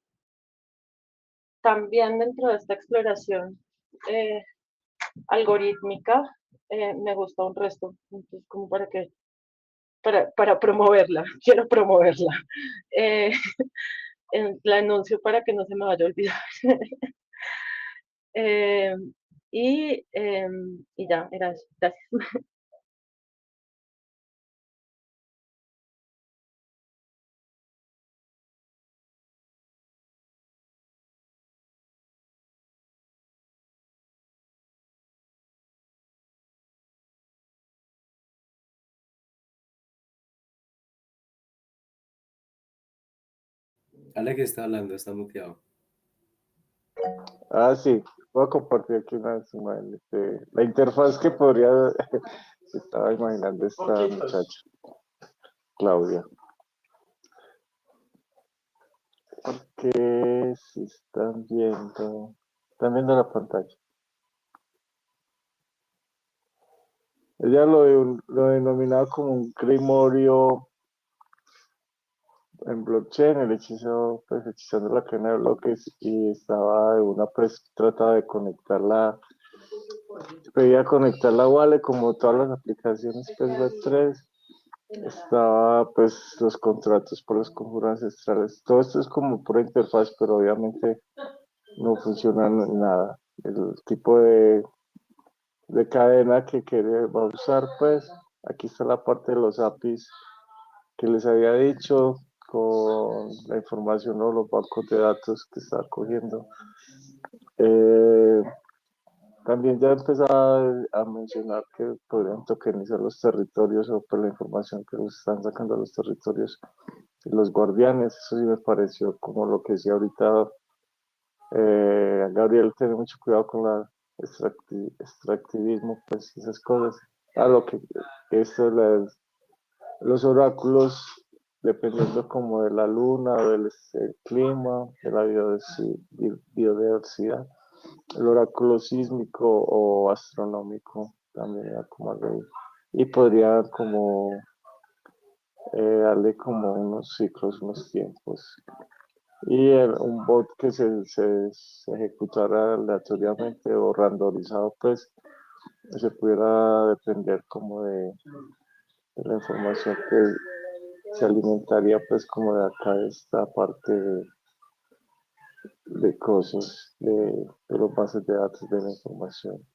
también dentro de esta exploración eh, algorítmica, me gusta un resto. Entonces, como para promoverla, quiero promoverla. Eh, la anuncio para que no se me vaya a olvidar. Eh, y ya, era eso. Gracias. Ale que está hablando, está muteado. Ah, sí, voy a compartir aquí una imagen. La interfaz que podría, se estaba imaginando esta muchacha, Claudia. Que si están viendo la pantalla. Ella lo denominaba como un grimorio en blockchain, el hechizo, pues hechizando la cadena de bloques y estaba de una, pues trata de conectarla, pedía conectar la wallet como todas las aplicaciones pues Web3, estaba pues los contratos por los conjuros ancestrales, todo esto es como pura interfaz, pero obviamente no funciona nada. El tipo de cadena que va a usar, pues aquí está la parte de los APIs que les había dicho con la información o los bancos de datos que está cogiendo. Eh, También ya empezaba a mencionar que podrían tokenizar los territorios o por la información que los están sacando a los territorios y los guardianes. Eso sí me pareció como lo que decía ahorita Gabriel, tener mucho cuidado con la extractivismo, pues esas cosas. A lo que esto los oráculos, dependiendo como de la luna, o del clima, de la biodiversidad, el oráculo sísmico o astronómico también era como algo ahí. Y podría como darle como unos ciclos, unos tiempos. Y un bot que se ejecutara aleatoriamente o randomizado, pues se pudiera depender como de la información que se alimentaría pues como de acá de esta parte de cosas, de los bases de datos de la información.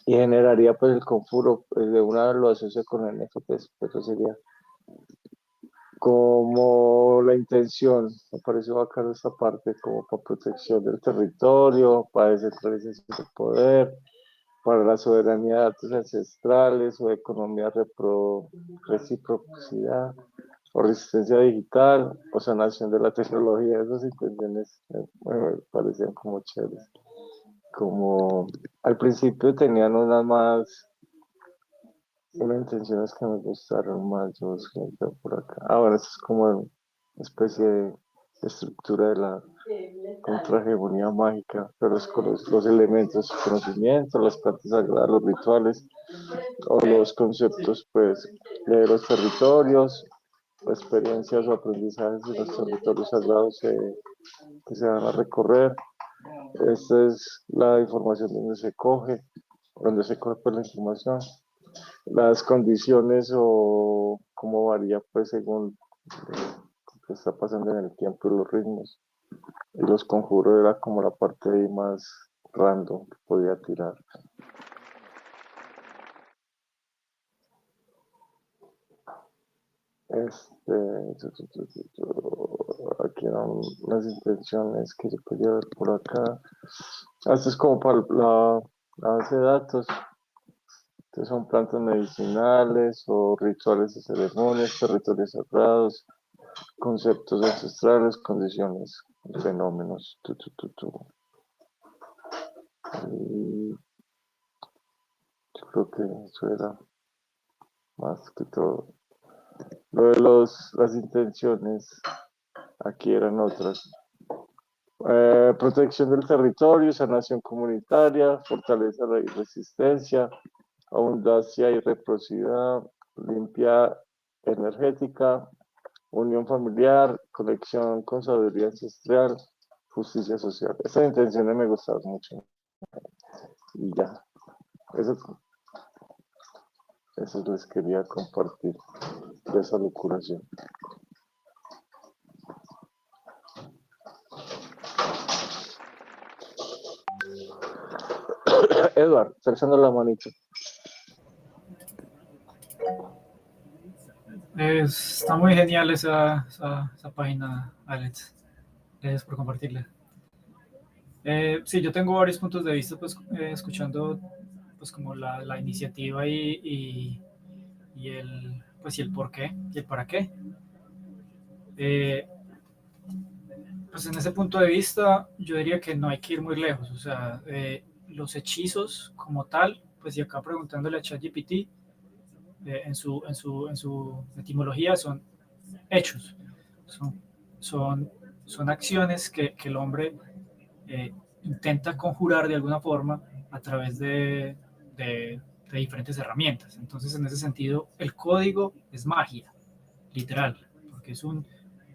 Y generaría pues el conjuro, pues de una vez lo asocia con el NFTs, pero sería como la intención, me pareció bacano esta parte, como para protección del territorio, para descentralización del poder, para la soberanía de datos ancestrales o economía reciprocidad o resistencia digital o sanación de la tecnología. Esas intenciones me parecían como chéveres. Como al principio tenían unas intenciones que me gustaron más, yo siento por acá. Bueno, esto es como una especie de estructura de la contrahegemonía mágica, pero es con los elementos, conocimiento, las plantas sagradas, los rituales o los conceptos, pues, de los territorios, o experiencias o aprendizajes de los territorios sagrados que se van a recorrer. Esta es la información donde se coge pues, la información, las condiciones o cómo varía pues según lo que está pasando en el tiempo y los ritmos. Y los conjuros era como la parte ahí más random que podía tirar. Aquí eran las intenciones que yo podía ver por acá. Esto es como para la base de datos. Entonces son plantas medicinales o rituales de ceremonias, territorios sagrados, conceptos ancestrales, condiciones, fenómenos. Y yo creo que eso era más que todo. Lo de las intenciones, aquí eran otras. Protección del territorio, sanación comunitaria, fortaleza y resistencia, abundancia y reciprocidad, limpia energética, unión familiar, conexión con sabiduría ancestral, justicia social. Esas intenciones me gustaron mucho. Y ya, eso les quería compartir de esa locuración. Edward, está alzando la manito. Está muy genial esa página, Alex. Gracias por compartirla. Sí, yo tengo varios puntos de vista, pues escuchando pues como la iniciativa y el pues y el por qué y el para qué. Pues en ese punto de vista yo diría que no hay que ir muy lejos, o sea, los hechizos como tal, pues y acá preguntándole a ChatGPT, en su etimología son hechos, son, son acciones que el hombre intenta conjurar de alguna forma a través de diferentes herramientas. Entonces, en ese sentido, el código es magia, literal, porque es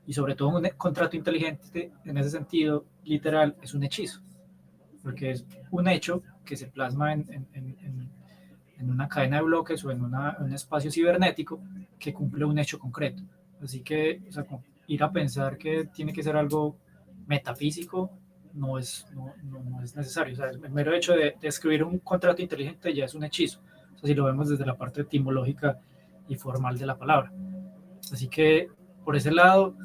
y sobre todo un contrato inteligente, en ese sentido, literal, es un hechizo, porque es un hecho que se plasma en una cadena de bloques o en un espacio cibernético que cumple un hecho concreto. Así que, o sea, ir a pensar que tiene que ser algo metafísico no es necesario. O sea, el mero hecho de escribir un contrato inteligente ya es un hechizo. O sea, si lo vemos desde la parte etimológica y formal de la palabra. Así que, por ese lado,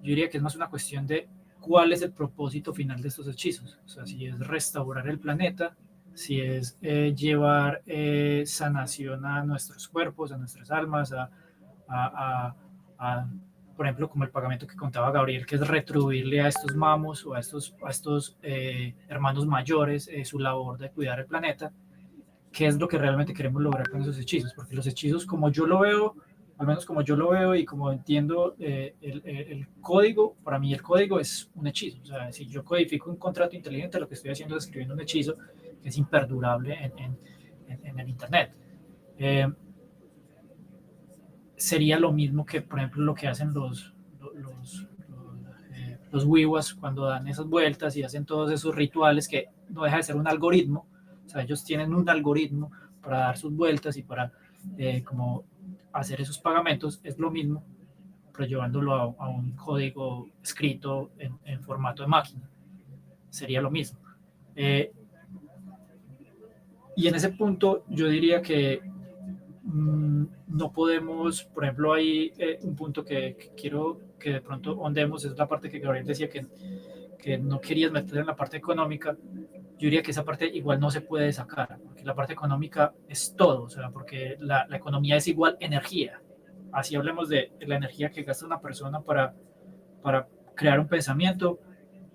yo diría que es más una cuestión de cuál es el propósito final de estos hechizos. O sea, si es restaurar el planeta, si es llevar sanación a nuestros cuerpos, a nuestras almas, a, por ejemplo, como el pagamento que contaba Gabriel, que es retribuirle a estos mamos o a estos hermanos mayores su labor de cuidar el planeta, qué es lo que realmente queremos lograr con esos hechizos, porque los hechizos, como yo lo veo, al menos como yo lo veo y como entiendo el código, para mí el código es un hechizo. O sea, si yo codifico un contrato inteligente, lo que estoy haciendo es escribiendo un hechizo que es imperdurable en el Internet. Sería lo mismo que, por ejemplo, lo que hacen los wiwas cuando dan esas vueltas y hacen todos esos rituales que no deja de ser un algoritmo. O sea, ellos tienen un algoritmo para dar sus vueltas y para como hacer esos pagamentos. Es lo mismo, pero llevándolo a un código escrito en formato de máquina. Sería lo mismo. Y en ese punto yo diría que no podemos, por ejemplo, hay un punto que quiero que de pronto ondemos, es la parte que Gabriel decía que no querías meter en la parte económica. Yo diría que esa parte igual no se puede sacar, porque la parte económica es todo, o sea, porque la economía es igual energía. Así hablemos de la energía que gasta una persona para crear un pensamiento,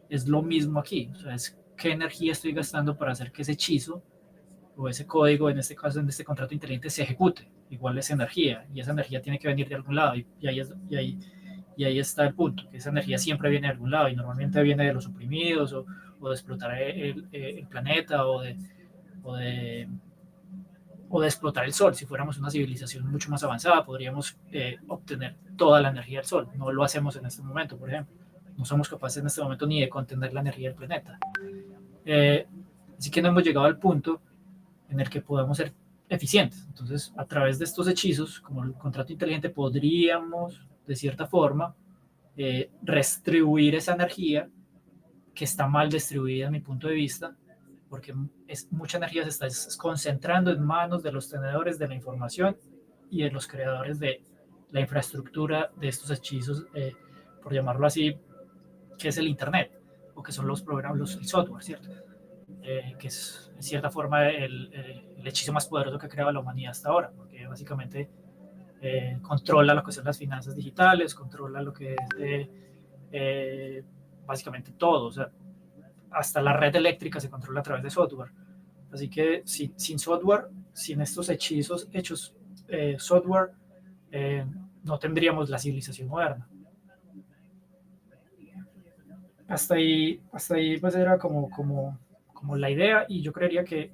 es lo mismo aquí, o sea, es qué energía estoy gastando para hacer que ese hechizo o ese código, en este caso, en este contrato inteligente, se ejecute. Igual es energía, y esa energía tiene que venir de algún lado, y ahí está el punto, que esa energía siempre viene de algún lado, y normalmente viene de los oprimidos, o de explotar el planeta, o de explotar el sol. Si fuéramos una civilización mucho más avanzada, podríamos obtener toda la energía del sol. No lo hacemos en este momento, por ejemplo. No somos capaces en este momento ni de contener la energía del planeta. Así que no hemos llegado al punto en el que podamos ser eficientes. Entonces, a través de estos hechizos, como el contrato inteligente, podríamos, de cierta forma, redistribuir esa energía que está mal distribuida, en mi punto de vista, porque mucha energía se está concentrando en manos de los tenedores de la información y de los creadores de la infraestructura de estos hechizos, por llamarlo así, que es el Internet, o que son los programas, el software, ¿cierto? Que es en cierta forma el hechizo más poderoso que ha creado la humanidad hasta ahora, porque básicamente controla lo que son las finanzas digitales, controla lo que es básicamente todo, o sea, hasta la red eléctrica se controla a través de software. Así que sin software, sin estos hechizos hechos software, no tendríamos la civilización moderna. Hasta ahí pues era como la idea, y yo creería que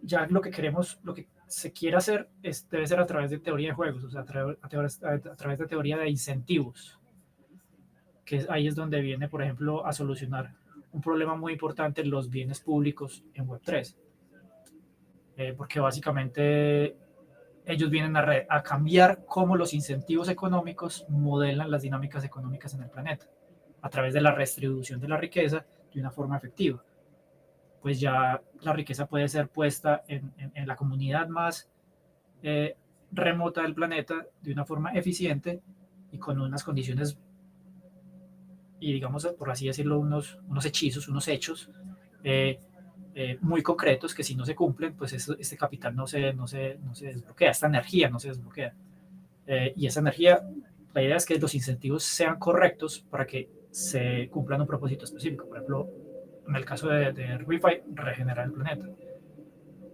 ya lo que queremos, lo que se quiere hacer debe ser a través de teoría de juegos, o sea, a través de teoría de incentivos, que ahí es donde viene, por ejemplo, a solucionar un problema muy importante, los bienes públicos en Web3, porque básicamente ellos vienen a cambiar cómo los incentivos económicos modelan las dinámicas económicas en el planeta, a través de la redistribución de la riqueza de una forma efectiva. Pues ya la riqueza puede ser puesta en la comunidad más remota del planeta de una forma eficiente y con unas condiciones y, digamos, por así decirlo, unos hechizos, unos hechos muy concretos, que si no se cumplen, pues este capital no se desbloquea, esta energía no se desbloquea. Y esa energía, la idea es que los incentivos sean correctos para que se cumplan un propósito específico. Por ejemplo, en el caso de ReFi, regenerar el planeta.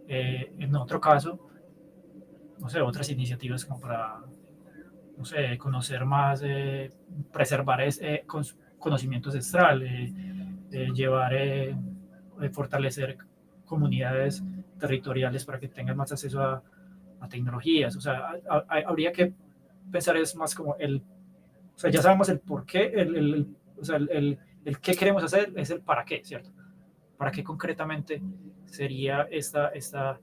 En otro caso, no sé, otras iniciativas como para, no sé, conocer más, preservar conocimiento ancestral, llevar, fortalecer comunidades territoriales para que tengan más acceso a tecnologías. O sea, habría que pensar es más como o sea, ya sabemos el por qué, o sea, el qué queremos hacer, es el para qué, ¿cierto? ¿Para qué concretamente sería esta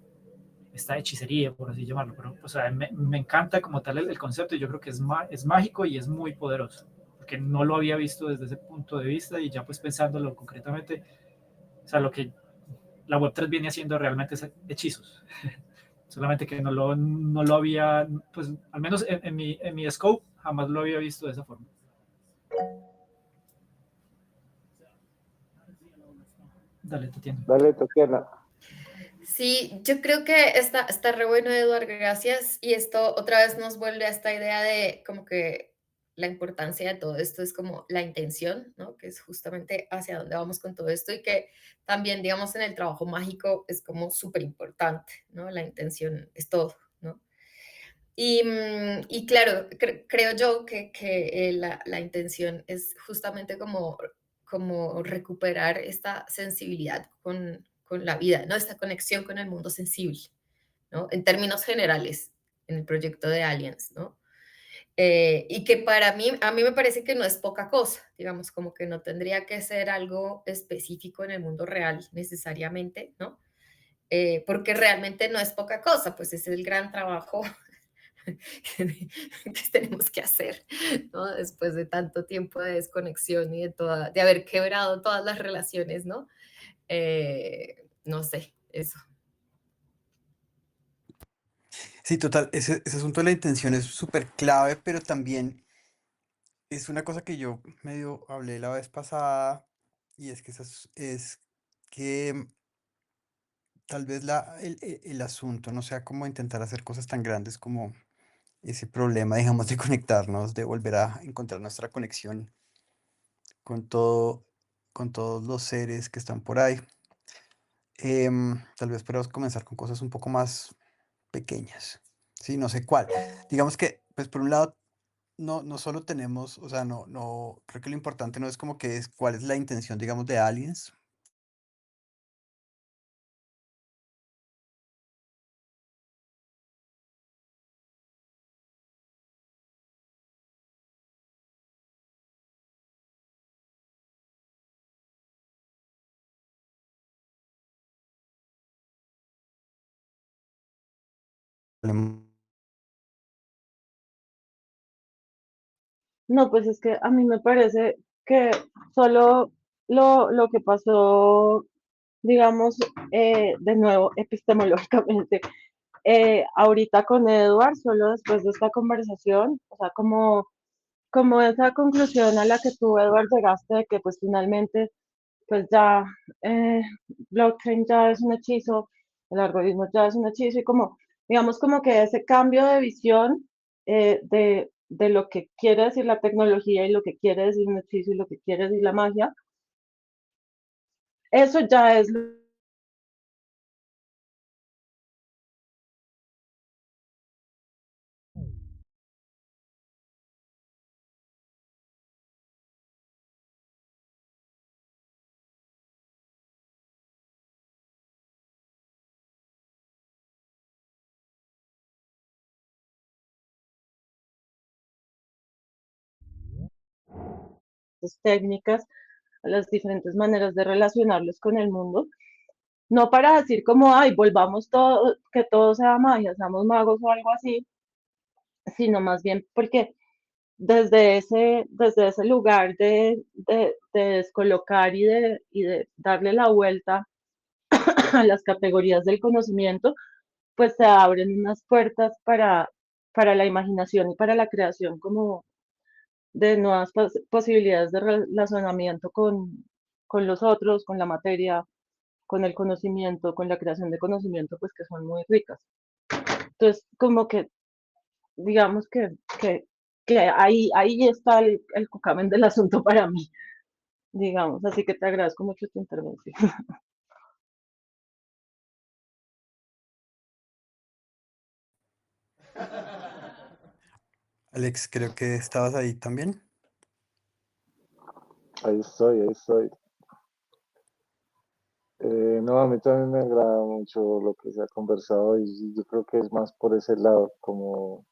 hechicería, por así llamarlo? Pero, o sea, me encanta como tal el concepto, y yo creo que es mágico y es muy poderoso, porque no lo había visto desde ese punto de vista, y ya pues pensándolo concretamente, o sea, lo que la Web3 viene haciendo realmente es hechizos. Solamente que no lo había, pues al menos en mi scope, jamás lo había visto de esa forma. Dale, Tatiana. Dale, Tatiana. Sí, yo creo que está re bueno, Eduardo, gracias. Y esto otra vez nos vuelve a esta idea de como que la importancia de todo esto es como la intención, ¿no? Que es justamente hacia dónde vamos con todo esto, y que también, digamos, en el trabajo mágico es como súper importante, ¿no? La intención es todo, ¿no? Y claro, creo yo que la intención es justamente como recuperar esta sensibilidad con la vida, ¿no? Esta conexión con el mundo sensible, ¿no? En términos generales, en el proyecto de Aliens, ¿no? Y que a mí me parece que no es poca cosa, digamos, como que no tendría que ser algo específico en el mundo real necesariamente, ¿no? Porque realmente no es poca cosa, pues es el gran trabajo que tenemos que hacer, ¿no? Después de tanto tiempo de desconexión y de haber quebrado todas las relaciones, ¿no? No sé, eso. Sí, total, ese asunto de la intención es súper clave, pero también es una cosa que yo medio hablé la vez pasada, y es que es que tal vez el asunto no sea como intentar hacer cosas tan grandes como ese problema, digamos, de conectarnos, de volver a encontrar nuestra conexión con todo, con todos los seres que están por ahí. Tal vez podamos comenzar con cosas un poco más pequeñas. Sí, no sé cuál. Digamos que, pues por un lado, no solo tenemos, o sea, creo que lo importante no es como que es cuál es la intención, digamos, de Aliens. No, pues es que a mí me parece que solo lo que pasó, digamos, de nuevo, epistemológicamente, ahorita con Edward, solo después de esta conversación, o sea, como esa conclusión a la que tú, Edward, llegaste de que pues finalmente pues ya eh, blockchain ya es un hechizo, el algoritmo ya es un hechizo y como, digamos, como que ese cambio de visión de lo que quiere decir la tecnología y lo que quiere decir un hechizo y lo que quiere decir la magia, eso ya es lo técnicas, a las diferentes maneras de relacionarlos con el mundo. No para decir como, ay, volvamos todo, que todo sea magia, seamos magos o algo así, sino más bien porque desde ese lugar de descolocar y de darle la vuelta a las categorías del conocimiento, pues se abren unas puertas para la imaginación y para la creación como de nuevas posibilidades de relacionamiento con los otros, con la materia, con el conocimiento, con la creación de conocimiento, pues que son muy ricas. Entonces, como que, digamos que ahí está el cucamen del asunto para mí, digamos. Así que te agradezco mucho tu intervención. Alex, creo que estabas ahí también. Ahí estoy, ahí estoy. No, a mí también me agrada mucho lo que se ha conversado y yo creo que es más por ese lado, como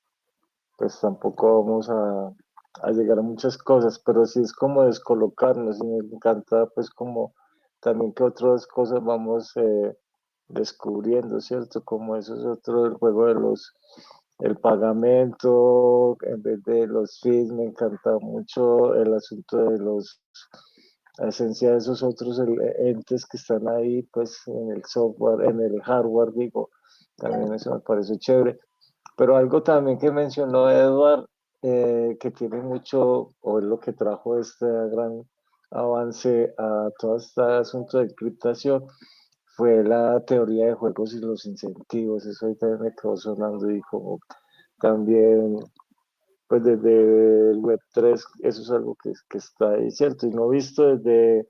pues tampoco vamos a llegar a muchas cosas, pero sí es como descolocarnos y me encanta pues como también que otras cosas vamos descubriendo, ¿cierto? Como eso es otro del juego de el pagamento en vez de los fees, me encanta mucho el asunto de la esencia de esos otros entes que están ahí, pues en el software, en el hardware, digo, también eso me parece chévere. Pero algo también que mencionó Edward, que tiene mucho, o es lo que trajo este gran avance a todo este asunto de encriptación, fue la teoría de juegos y los incentivos. Eso ahí también me quedó sonando y como también, pues desde el Web3, eso es algo que está ahí, ¿cierto? Y no visto desde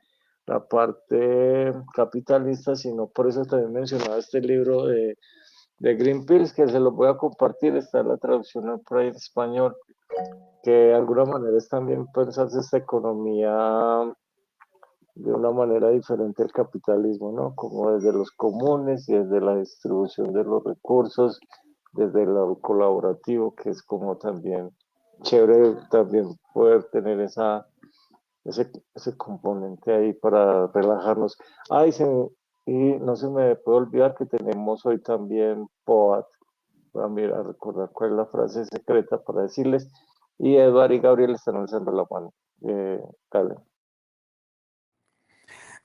la parte capitalista, sino por eso también mencionaba este libro de Greenpeace, que se lo voy a compartir, está la traducción por ahí en español, que de alguna manera es también pensarse esta economía de una manera diferente al capitalismo, ¿no? Como desde los comunes y desde la distribución de los recursos, desde lo colaborativo, que es como también chévere también poder tener ese componente ahí para relajarnos. Ay, y no se me puede olvidar que tenemos hoy también POAT. Voy a mirar, recordar cuál es la frase secreta para decirles. Y Eduardo y Gabriel están alzando la mano. Dale.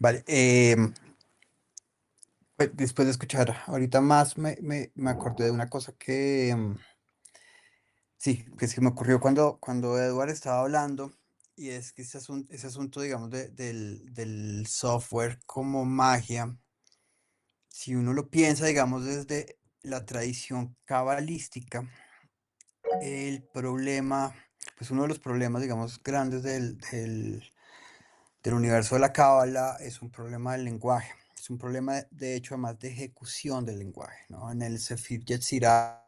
Vale, pues, después de escuchar ahorita más, me acordé de una cosa que, sí, que se me ocurrió cuando Edward estaba hablando, y es que ese asunto, digamos, del software como magia, si uno lo piensa, digamos, desde la tradición cabalística, el problema, pues uno de los problemas, digamos, grandes del universo de la cábala es un problema del lenguaje. Es un problema, de hecho, además de ejecución del lenguaje, ¿no? En el Sefer Yetzirah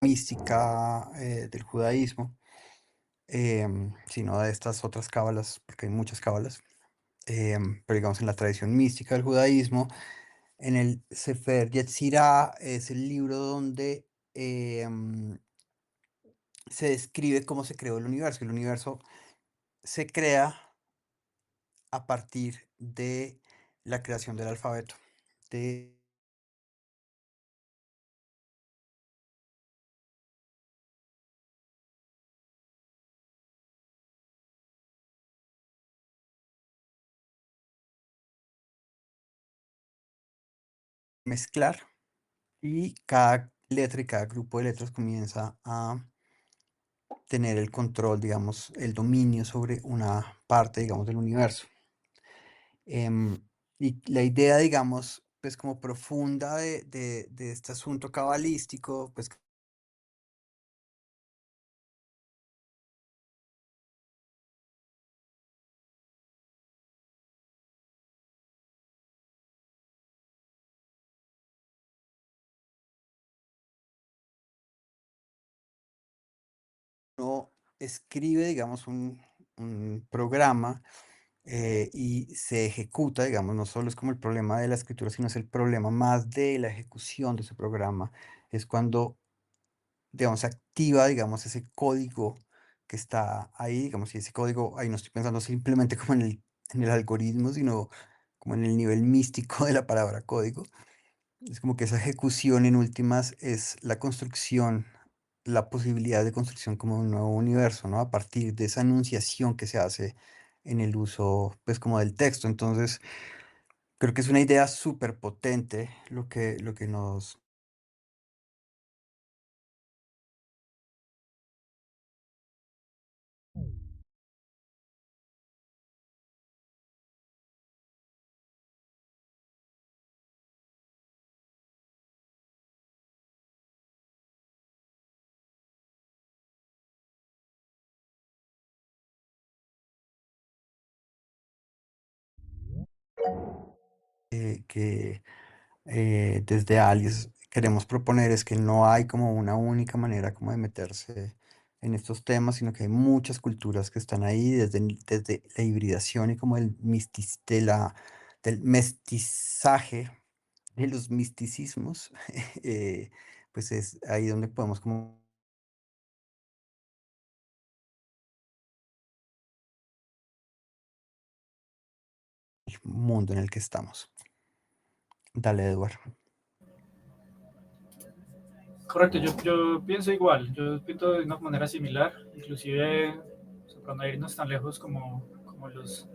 mística del judaísmo, sino de estas otras cábalas, porque hay muchas cábalas, pero digamos en la tradición mística del judaísmo, en el Sefer Yetzirah es el libro donde se describe cómo se creó el universo. El universo se crea a partir de la creación del alfabeto, de mezclar y cada letra y cada grupo de letras comienza a tener el control, digamos, el dominio sobre una parte, digamos, del universo. Y la idea, digamos, pues como profunda de este asunto cabalístico, pues uno escribe, digamos, un programa y se ejecuta, digamos, no solo es como el problema de la escritura, sino es el problema más de la ejecución de ese programa. Es cuando, digamos, se activa, digamos, ese código que está ahí, digamos, y ese código, ahí no estoy pensando simplemente como en el algoritmo, sino como en el nivel místico de la palabra código. Es como que esa ejecución en últimas es la construcción, la posibilidad de construcción como de un nuevo universo, ¿no? A partir de esa enunciación que se hace en el uso, pues como del texto. Entonces, creo que es una idea súper potente lo que nos... que desde Alice queremos proponer es que no hay como una única manera como de meterse en estos temas, sino que hay muchas culturas que están ahí desde la hibridación y como del mestizaje, de los misticismos, pues es ahí donde podemos como el mundo en el que estamos. Dale, Eduardo. Correcto, yo pienso igual, yo pienso de una manera similar, inclusive o sea, para no irnos tan lejos como los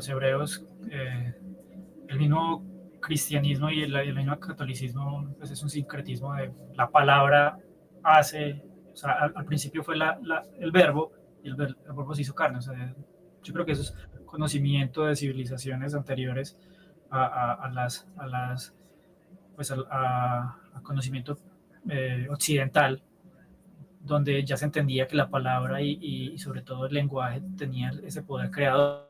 hebreos, el mismo cristianismo y el mismo catolicismo pues es un sincretismo de la palabra hace, o sea, al principio fue el verbo y el verbo se hizo carne, o sea, yo creo que eso es conocimiento de civilizaciones anteriores a pues a conocimiento occidental, donde ya se entendía que la palabra y sobre todo el lenguaje tenía ese poder creador.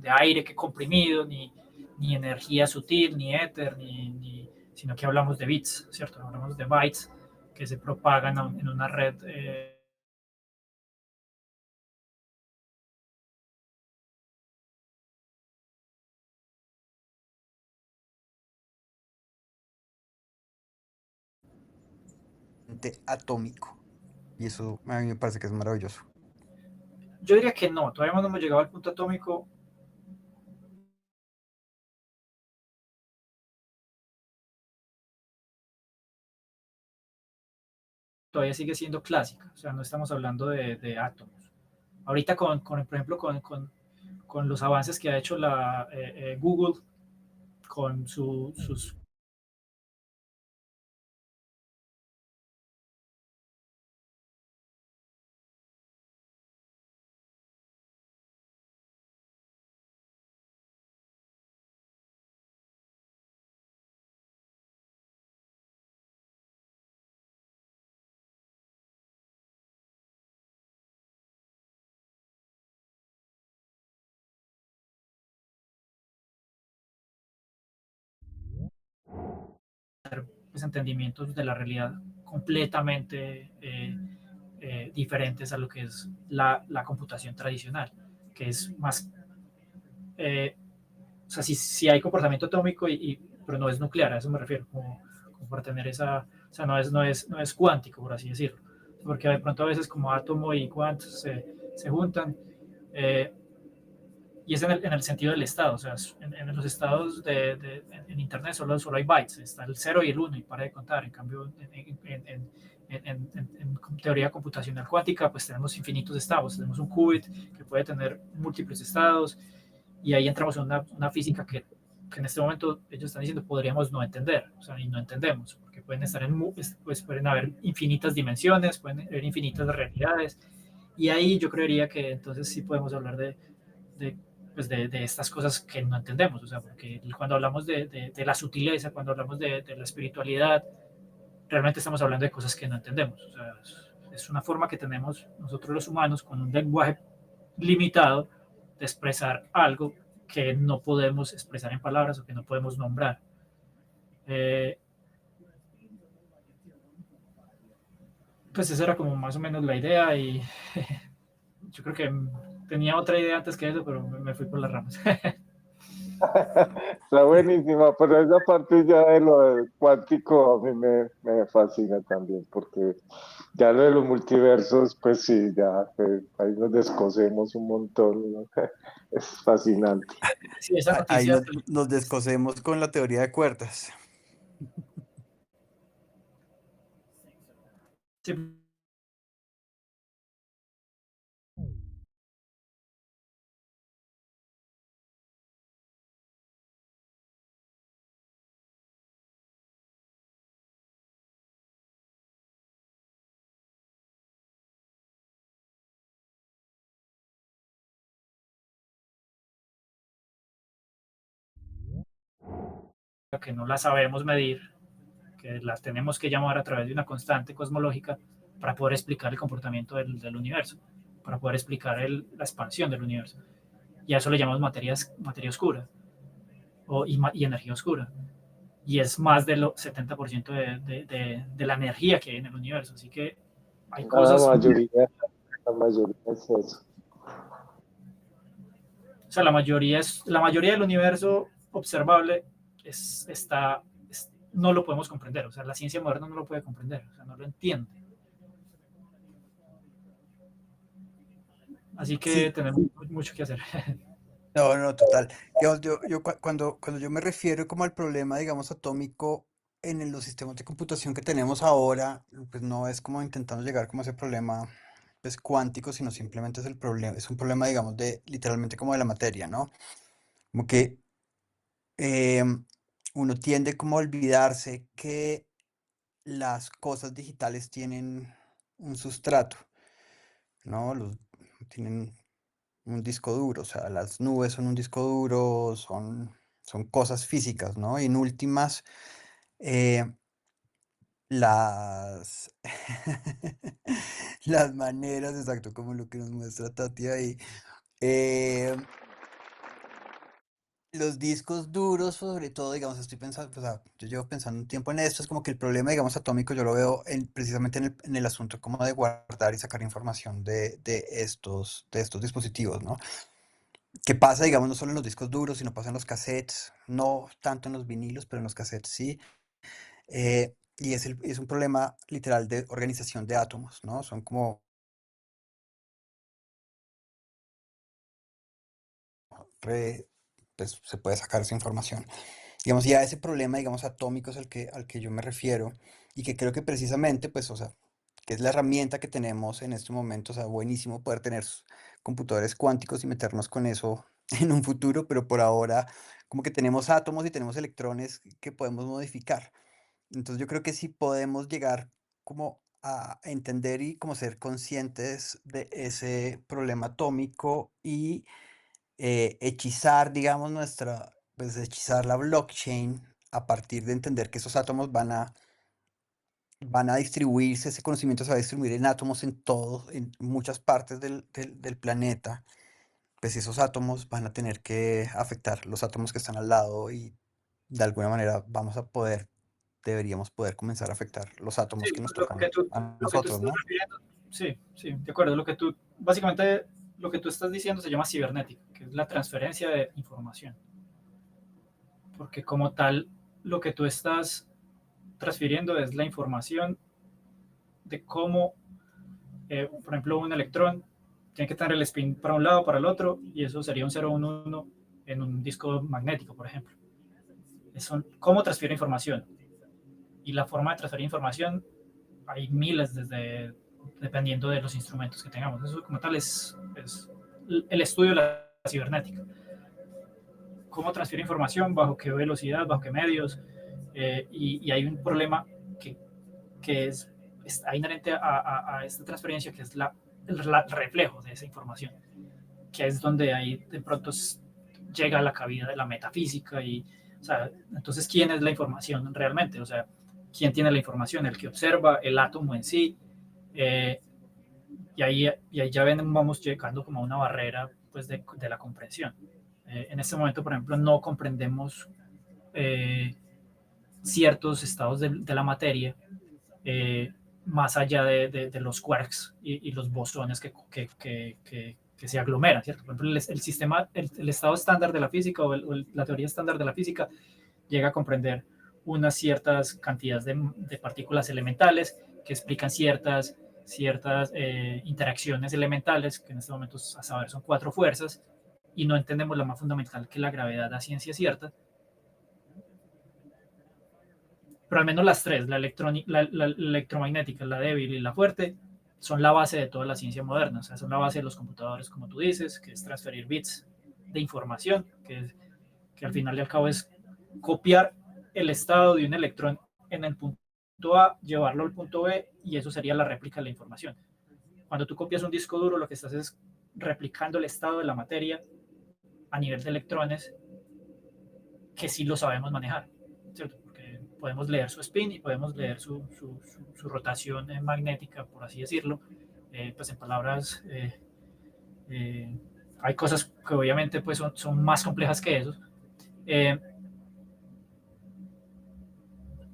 De aire que comprimido, ni energía sutil, ni éter, sino que hablamos de bits, ¿cierto? Hablamos de bytes que se propagan en una red. Atómico. Y eso a mí me parece que es maravilloso. Yo diría que no, todavía no hemos llegado al punto atómico. Todavía sigue siendo clásica, o sea, no estamos hablando de átomos. Ahorita por ejemplo, con los avances que ha hecho Google con sus pues, entendimientos de la realidad completamente diferentes a lo que es la computación tradicional, que es más o sea, si hay comportamiento atómico, pero no es nuclear, a eso me refiero, como para tener esa, o sea, no es cuántico, por así decirlo, porque de pronto a veces como átomo y cuanto se juntan, y es en el sentido del estado, o sea, en los estados en Internet solo hay bytes, está el 0 y el 1 y para de contar, en cambio en teoría computacional cuántica pues tenemos infinitos estados, tenemos un qubit que puede tener múltiples estados y ahí entramos en una física que en este momento ellos están diciendo podríamos no entender, o sea, y no entendemos, porque pueden estar pues pueden haber infinitas dimensiones, pueden haber infinitas realidades, y ahí yo creería que entonces sí podemos hablar de, pues de estas cosas que no entendemos, o sea, porque cuando hablamos de la sutileza, cuando hablamos de la espiritualidad, realmente estamos hablando de cosas que no entendemos, o sea, es una forma que tenemos nosotros los humanos con un lenguaje limitado de expresar algo que no podemos expresar en palabras o que no podemos nombrar. Pues esa era como más o menos la idea y yo creo que tenía otra idea antes que eso, pero me fui por las ramas. Está buenísima, pero esa parte ya de lo cuántico a mí me fascina también, porque ya lo de los multiversos, pues sí, ya ahí nos descosemos un montón, ¿no? Es fascinante. Sí, esa Ahí noticia. nos descosemos con la teoría de cuerdas. Sí, que no la sabemos medir, que las tenemos que llamar a través de una constante cosmológica para poder explicar el comportamiento del universo, para poder explicar la expansión del universo. Y a eso le llamamos materia oscura y energía oscura. Y es más del 70% de la energía que hay en el universo. Así que hay cosas. La mayoría es eso. O sea, la mayoría del universo observable no lo podemos comprender. O sea, la ciencia moderna no lo puede comprender, o sea, no lo entiende. Así que Sí, tenemos mucho que hacer. no, total. Digamos, cuando yo me refiero como al problema, digamos, atómico los sistemas de computación que tenemos ahora, pues no es como intentando llegar como a ese problema pues, cuántico, sino simplemente es un problema, digamos, literalmente como de la materia, ¿no? Como que uno tiende como a olvidarse que las cosas digitales tienen un sustrato, ¿no? Tienen un disco duro, o sea, las nubes son un disco duro, son cosas físicas, ¿no? Y en últimas, eh, las, las maneras, exacto, como lo que nos muestra Tati ahí, eh, los discos duros, sobre todo, digamos, estoy pensando, o sea, yo llevo pensando un tiempo en esto, es como que el problema, digamos, atómico, yo lo veo precisamente en el asunto como de guardar y sacar información de estos dispositivos, ¿no? Que pasa, digamos, no solo en los discos duros, sino pasa en los cassettes, no tanto en los vinilos, pero en los cassettes sí. Y es un problema literal de organización de átomos, ¿no? Son como, re- pues se puede sacar esa información. Digamos, ya ese problema, digamos, atómico es al que yo me refiero y que creo que precisamente, pues, o sea, que es la herramienta que tenemos en este momento, o sea, buenísimo poder tener computadores cuánticos y meternos con eso en un futuro, pero por ahora como que tenemos átomos y tenemos electrones que podemos modificar. Entonces yo creo que sí podemos llegar como a entender y como ser conscientes de ese problema atómico y hechizar, digamos, pues hechizar la blockchain a partir de entender que esos átomos van a distribuirse, ese conocimiento se va a distribuir en átomos en muchas partes del planeta, pues esos átomos van a tener que afectar los átomos que están al lado y de alguna manera deberíamos poder comenzar a afectar los átomos Sí, que nos tocan a lo que tú nosotros, estás ¿no? refiriendo, sí, sí, de acuerdo. Básicamente, lo que tú estás diciendo se llama cibernética, que es la transferencia de información. Porque como tal, lo que tú estás transfiriendo es la información de cómo, por ejemplo, un electrón tiene que tener el spin para un lado, para el otro, y eso sería un 0,1 en un disco magnético, por ejemplo. Eso, cómo transfiere información. Y la forma de transferir información, hay miles dependiendo de los instrumentos que tengamos. Eso como tal es el estudio de la cibernética. Cómo transfiere información, bajo qué velocidad, bajo qué medios, y hay un problema que está inherente a esta transferencia, que es el reflejo de esa información, que es donde ahí de pronto llega a la cabida de la metafísica. O sea, entonces, ¿quién es la información realmente? O sea, ¿quién tiene la información? El que observa, el átomo en sí, y ahí ya vamos llegando como a una barrera, pues, de la comprensión. En este momento, por ejemplo, no comprendemos ciertos estados de la materia, más allá de los quarks y los bosones que se aglomeran, ¿cierto? Por ejemplo, el estado estándar de la física o la teoría estándar de la física llega a comprender unas ciertas cantidades de partículas elementales que explican ciertas interacciones elementales, que en este momento, a saber, son 4 fuerzas, y no entendemos la más fundamental, que la gravedad a ciencia cierta. Pero al menos las 3, la electromagnética, la débil y la fuerte, son la base de toda la ciencia moderna. O sea, son la base de los computadores, como tú dices, que es transferir bits de información, que al final y al cabo es copiar el estado de un electrón en el punto A, llevarlo al punto B, y eso sería la réplica de la información. Cuando tú copias un disco duro, lo que estás es replicando el estado de la materia a nivel de electrones, que sí lo sabemos manejar, ¿cierto? Porque podemos leer su spin y podemos leer su rotación magnética, por así decirlo. Pues en palabras, hay cosas que obviamente pues son más complejas que eso.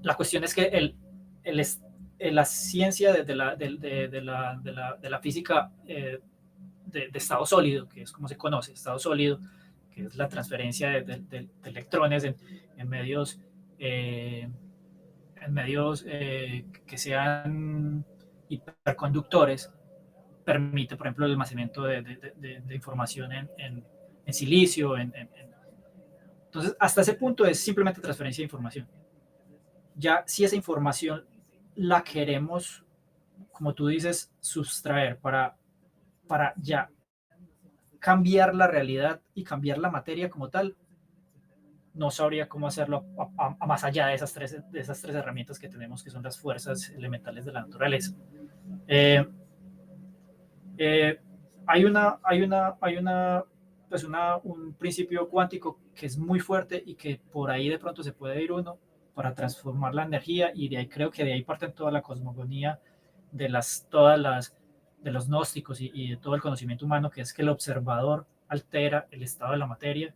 La cuestión es que la ciencia de la física de estado sólido, que es como se conoce, estado sólido, que es la transferencia de electrones en medios, que sean hiperconductores, permite, por ejemplo, el almacenamiento de información en silicio. Entonces, hasta ese punto es simplemente transferencia de información. Ya si esa información la queremos, como tú dices, sustraer para ya cambiar la realidad y cambiar la materia como tal, no sabría cómo hacerlo a más allá de esas tres herramientas que tenemos, que son las fuerzas elementales de la naturaleza. Hay un principio cuántico que es muy fuerte y que por ahí de pronto se puede ir uno para transformar la energía, y creo que de ahí parte toda la cosmogonía de los gnósticos y de todo el conocimiento humano, que es que el observador altera el estado de la materia.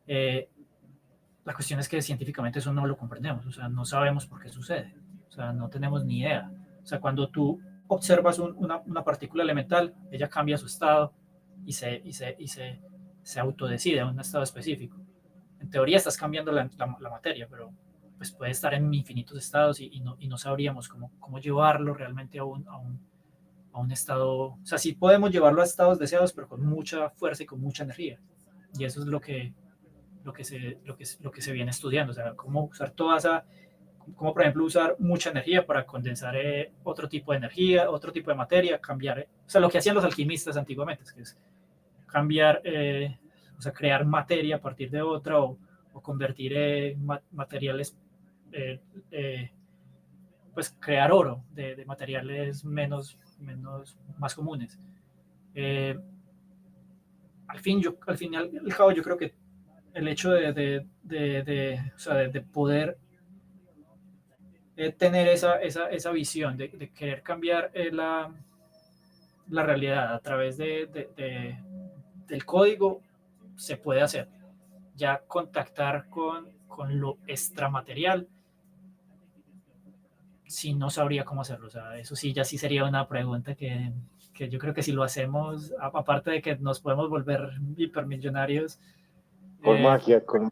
La cuestión es que científicamente eso no lo comprendemos, o sea, no sabemos por qué sucede, o sea, no tenemos ni idea. O sea, cuando tú observas una partícula elemental, ella cambia su estado y se autodecide a un estado específico. En teoría estás cambiando la materia, pero pues puede estar en infinitos estados y no sabríamos cómo llevarlo realmente a un estado. O sea, sí podemos llevarlo a estados deseados, pero con mucha fuerza y con mucha energía. Y eso es lo que se viene estudiando. O sea, cómo usar como por ejemplo usar mucha energía para condensar otro tipo de energía, otro tipo de materia, cambiar. O sea, lo que hacían los alquimistas antiguamente, que es cambiar, o sea, crear materia a partir de otra, o convertir materiales, pues crear oro de materiales más comunes. Al fin y al cabo, yo creo que el hecho de poder tener esa visión de querer cambiar la realidad a través del código, se puede hacer. Ya contactar con lo extramaterial, sí no sabría cómo hacerlo. O sea, eso sí, ya sí sería una pregunta que que yo creo que si lo hacemos, aparte de que nos podemos volver hipermillonarios, Con magia, con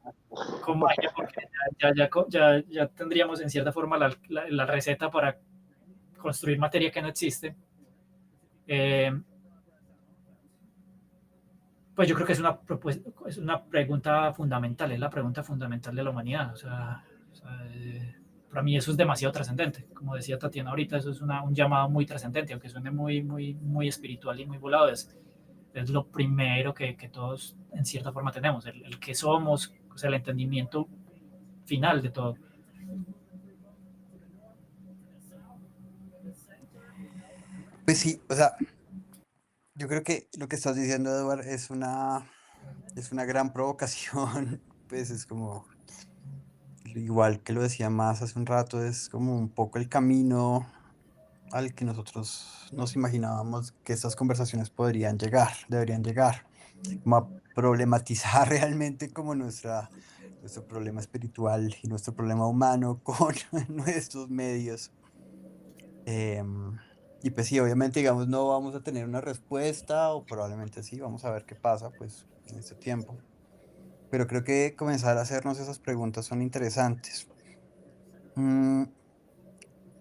magia, porque ya tendríamos en cierta forma la receta para construir materia que no existe. Pues yo creo que es una pregunta fundamental, es la pregunta fundamental de la humanidad. O sea, para mí eso es demasiado trascendente. Como decía Tatiana ahorita, eso es un llamado muy trascendente, aunque suene muy espiritual y muy volado. Es lo primero que todos en cierta forma tenemos, el que somos, o sea, el entendimiento final de todo. Pues sí, o sea, yo creo que lo que estás diciendo, Eduard, es una gran provocación. Pues es como, igual que lo decía más hace un rato, es como un poco el camino al que nosotros nos imaginábamos que estas conversaciones deberían llegar, como a problematizar realmente como nuestro problema espiritual y nuestro problema humano con nuestros medios. Y pues sí, obviamente, digamos, no vamos a tener una respuesta, o probablemente sí, vamos a ver qué pasa, pues, en este tiempo. Pero creo que comenzar a hacernos esas preguntas son interesantes.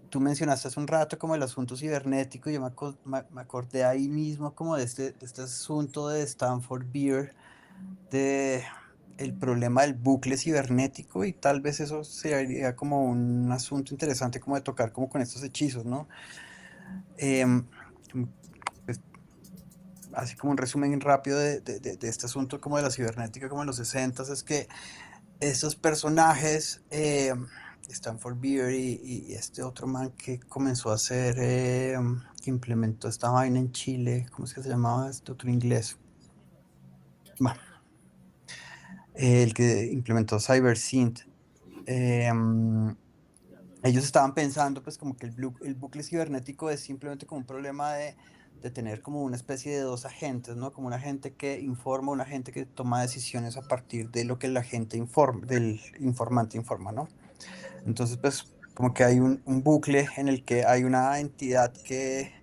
Tú mencionaste hace un rato como el asunto cibernético, y yo me acordé ahí mismo como de este asunto de Stanford Beer, de el problema del bucle cibernético, y tal vez eso sería como un asunto interesante como de tocar como con estos hechizos, ¿no? Pues, así como un resumen rápido de este asunto como de la cibernética como en los 60s, es que estos personajes, Stanford Beer y este otro man que comenzó a hacer, que implementó esta vaina en Chile, ¿cómo es que se llamaba este otro inglés? Bueno, el que implementó CyberSynth. Ellos estaban pensando pues como que el bucle cibernético es simplemente como un problema de tener como una especie de dos agentes, ¿no? Como un agente que informa, un agente que toma decisiones a partir de lo que la gente informa, del informante informa, ¿no? Entonces pues como que hay un bucle en el que hay una entidad que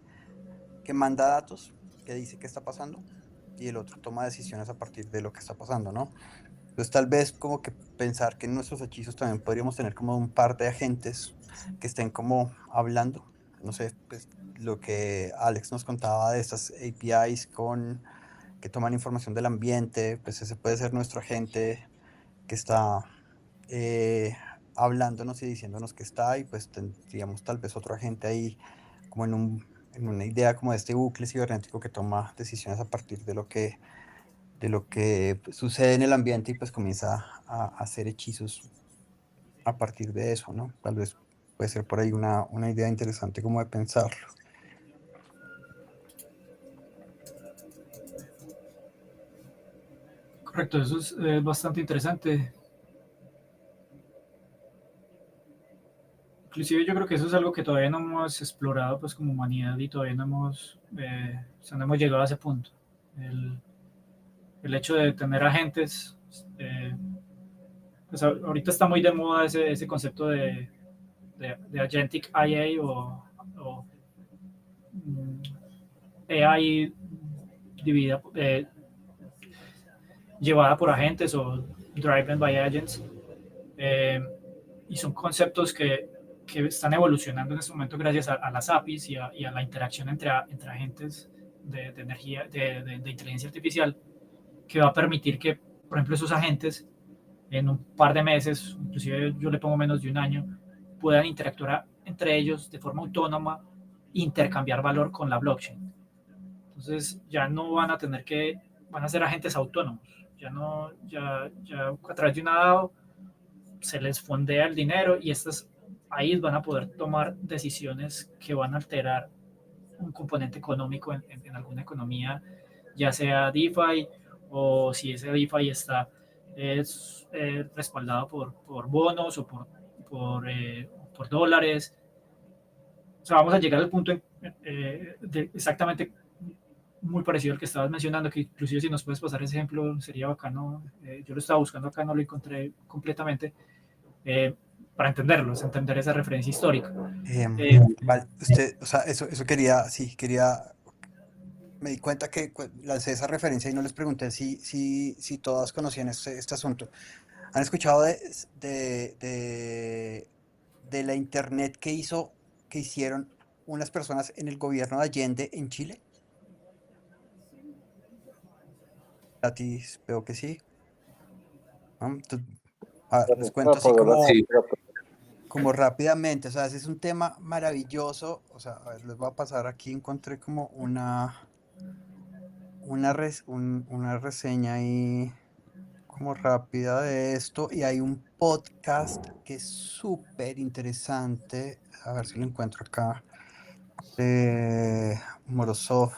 manda datos, que dice qué está pasando, y el otro toma decisiones a partir de lo que está pasando, ¿no? Entonces tal vez como que pensar que en nuestros hechizos también podríamos tener como un par de agentes que estén como hablando. No sé, pues lo que Alex nos contaba de estas APIs que toman información del ambiente, pues ese puede ser nuestro agente que está hablándonos y diciéndonos que está, y pues tendríamos tal vez otro agente ahí como en una idea como de este bucle cibernético que toma decisiones a partir de lo que pues, sucede en el ambiente, y pues comienza a hacer hechizos a partir de eso, ¿no? Tal vez puede ser por ahí una idea interesante como de pensarlo. Correcto, eso es bastante interesante. Inclusive yo creo que eso es algo que todavía no hemos explorado pues como humanidad, y todavía no hemos llegado a ese punto. El hecho de tener agentes, pues ahorita está muy de moda ese concepto de agentic IA o AI dividida, llevada por agentes o driven by agents. Y son conceptos que están evolucionando en este momento gracias a las APIs y a la interacción entre agentes de energía, de inteligencia artificial, que va a permitir que, por ejemplo, esos agentes en un par de meses, inclusive yo le pongo menos de un año, puedan interactuar entre ellos de forma autónoma, intercambiar valor con la blockchain. Entonces ya no van a tener van a ser agentes autónomos. Ya a través de una DAO se les fondea el dinero, y estas ahí van a poder tomar decisiones que van a alterar un componente económico en alguna economía, ya sea DeFi, o si ese DeFi está respaldado por bonos o por dólares. O sea, vamos a llegar al punto exactamente muy parecido al que estabas mencionando, que inclusive si nos puedes pasar ese ejemplo sería bacano. Yo lo estaba buscando acá, no lo encontré completamente, para entenderlos, entender esa referencia histórica. Vale, usted, o sea, eso quería me di cuenta que lancé esa referencia y no les pregunté si todas conocían este asunto. ¿Han escuchado de la internet que hicieron unas personas en el gobierno de Allende en Chile? A ti veo que sí. ¿No? A ver, les cuento así Sí. como rápidamente. O sea, ese es un tema maravilloso. O sea, a ver, les voy a pasar aquí. Encontré como una reseña ahí como rápida de esto. Y hay un podcast que es súper interesante. A ver si lo encuentro acá. De Morozov.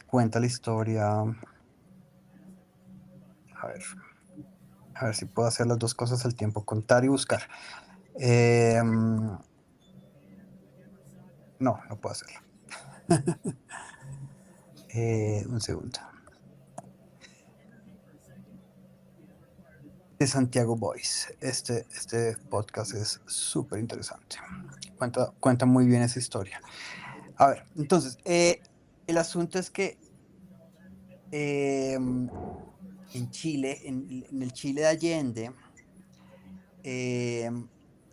Cuenta la historia. A ver si puedo hacer las dos cosas al tiempo, contar y buscar. No, no puedo hacerlo. Un segundo. De Santiago Boys. Este podcast es súper interesante. Cuenta muy bien esa historia. A ver, entonces, el asunto es que en Chile, en el Chile de Allende,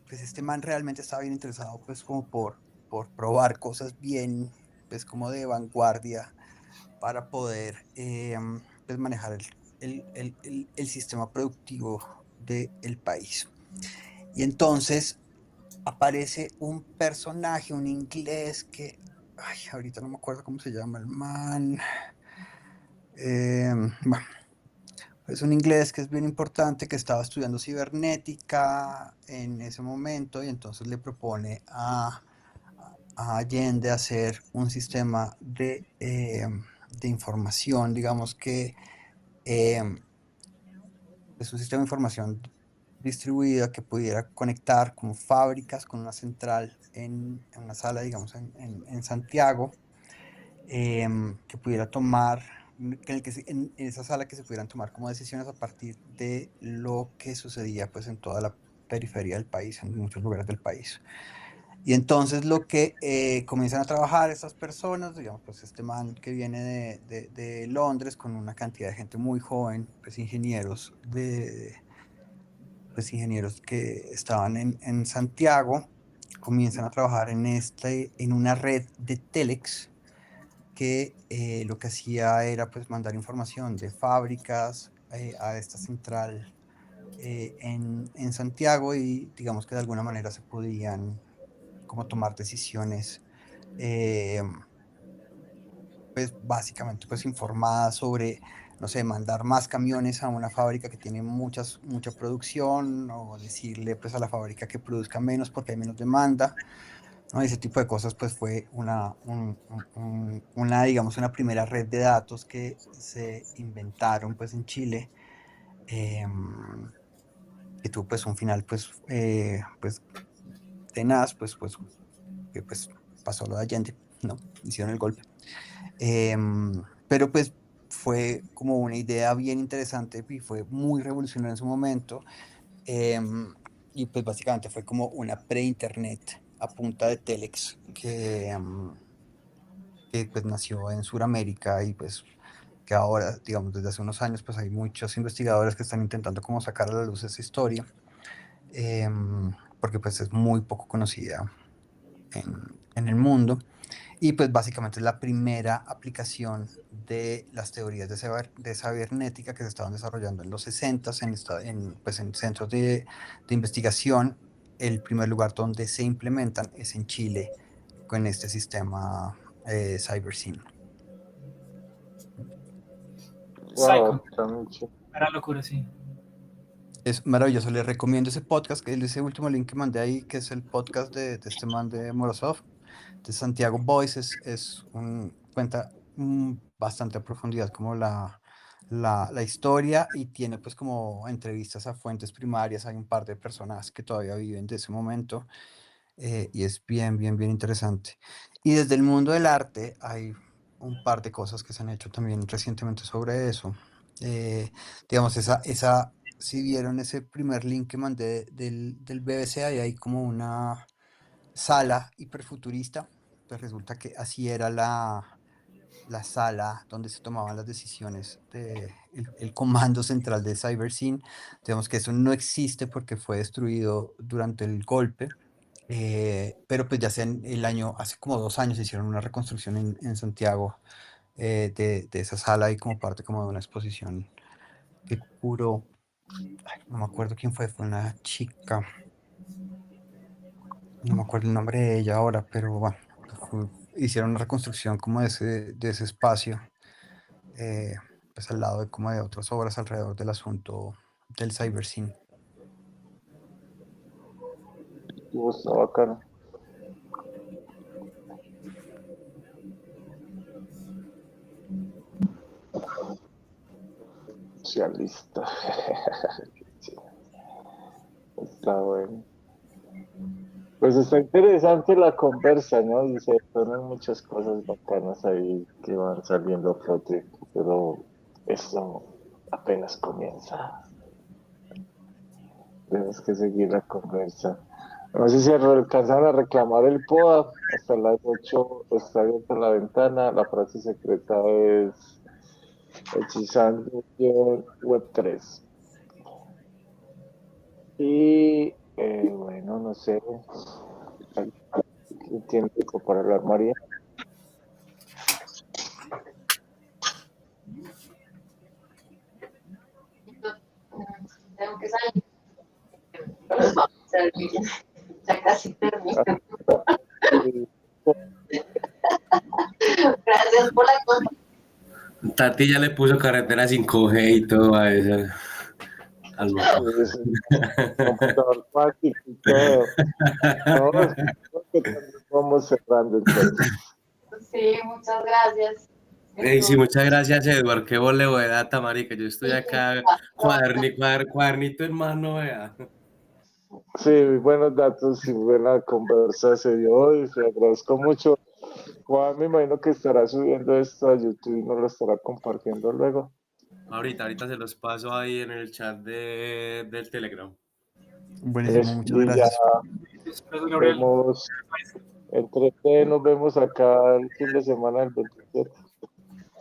pues este man realmente estaba bien interesado, pues como por probar cosas bien, pues como de vanguardia para poder pues manejar el sistema productivo del país. Y entonces aparece un personaje, un inglés que, ay, ahorita no me acuerdo cómo se llama el man. Bueno, es un inglés que es bien importante, que estaba estudiando cibernética en ese momento y entonces le propone a Allende hacer un sistema de información, digamos que es un sistema de información distribuida que pudiera conectar con fábricas, con una central en una sala, digamos, en Santiago, que pudiera tomar, en esa sala que se pudieran tomar como decisiones a partir de lo que sucedía pues en toda la periferia del país, en muchos lugares del país. Y entonces lo que comienzan a trabajar estas personas, digamos, pues este man que viene de Londres con una cantidad de gente muy joven, pues ingenieros que estaban en Santiago, comienzan a trabajar en una red de telex que lo que hacía era pues mandar información de fábricas a esta central en Santiago y digamos que de alguna manera se podían como tomar decisiones eh, pues básicamente pues informadas sobre, no sé, mandar más camiones a una fábrica que tiene mucha producción o decirle pues a la fábrica que produzca menos porque hay menos demanda, ¿no? Ese tipo de cosas pues fue digamos, una primera red de datos que se inventaron pues en Chile, que tuvo pues un final pues tenaz, que pues pasó lo de Allende, ¿no? Hicieron el golpe. Pero pues fue como una idea bien interesante y fue muy revolucionaria en su momento. Y pues básicamente fue como una pre-internet a punta de telex que pues nació en Sudamérica y pues que ahora, digamos, desde hace unos años pues hay muchos investigadores que están intentando como sacar a la luz esa historia, porque pues es muy poco conocida en el mundo. Y pues básicamente es la primera aplicación de las teorías de cibernética que se estaban desarrollando en los 60 pues en centros de investigación. El primer lugar donde se implementan es en Chile con este sistema CyberSyn. Wow, Psycho. también chévere. Era locura, sí. Es maravilloso, les recomiendo ese podcast, ese último link que mandé ahí, que es el podcast de este man de Morozov, de Santiago Boys, cuenta bastante a profundidad como la historia y tiene pues como entrevistas a fuentes primarias, hay un par de personas que todavía viven de ese momento y es bien interesante. Y desde el mundo del arte hay un par de cosas que se han hecho también recientemente sobre eso. Digamos, si vieron ese primer link que mandé del BBC, ahí hay como una sala hiperfuturista pues resulta que así era la sala donde se tomaban las decisiones el comando central de CyberSyn. Digamos que eso no existe porque fue destruido durante el golpe, pero pues ya sea en el año, hace como 2 años hicieron una reconstrucción en Santiago, de esa sala y como parte como de una exposición que curó, ay, no me acuerdo quién fue una chica, no me acuerdo el nombre de ella ahora, pero bueno, hicieron una reconstrucción como de ese espacio, eh, pues al lado de como de otras obras alrededor del asunto del cybersyn. Está bacano. Socialista. Está bueno. Pues está interesante la conversa, ¿no? Y se ponen muchas cosas bacanas ahí que van saliendo a flote, pero esto apenas comienza. Tenemos que seguir la conversa. No sé si alcanzan a reclamar el POA. Hasta las 8 está abierta la ventana. La frase secreta es hechizando web 3. Y bueno, no sé. ¿Quién tiene tiempo para hablar, María? Tengo que salir. Vamos a hacer bien. Ya casi termino. Gracias por la conversación. Tati ya le puso carretera 5G y todo a esa. Al motor. Computador cuántico y todo. No, que también vamos cerrando entonces. Sí, muchas gracias. Ey, sí, muchas gracias, Edward. Qué voleo de data, marica. Yo estoy acá, cuadernito en mano, vea. Sí, buenos datos y buena conversa se dio y se agradezco mucho. Juan, me imagino que estará subiendo esto a YouTube y nos lo estará compartiendo luego. Ahorita se los paso ahí en el chat del Telegram. Buenísimo, muchas Y ya gracias. Gabriel. vemos, nos vemos acá el fin de semana del 27.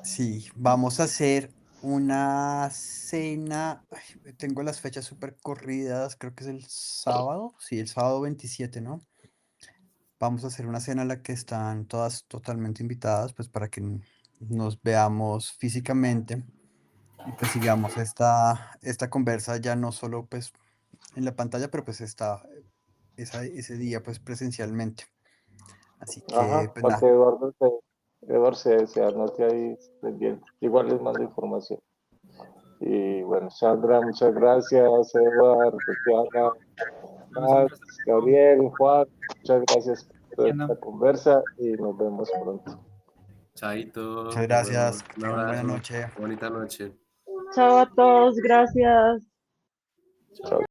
Sí, vamos a hacer una cena. Ay, tengo las fechas súper corridas, creo que es el sábado, sí, el sábado 27, ¿no? Vamos a hacer una cena a la que están todas totalmente invitadas, pues para que nos veamos físicamente y pues sigamos esta conversa ya no solo pues en la pantalla, pero pues ese día pues presencialmente. Así que Ajá, pues para nada, que Eduardo se anote ahí pendiente. Igual les mando información. Y bueno, Sandra, muchas gracias. Eduardo, Tatiana, Max, Gabriel, Juan, muchas gracias por esta conversa y nos vemos pronto. Chaito, muchas nos vemos. gracias, que Un tengan buena abrazo. noche. Bonita noche. Chao a todos, gracias. Chao.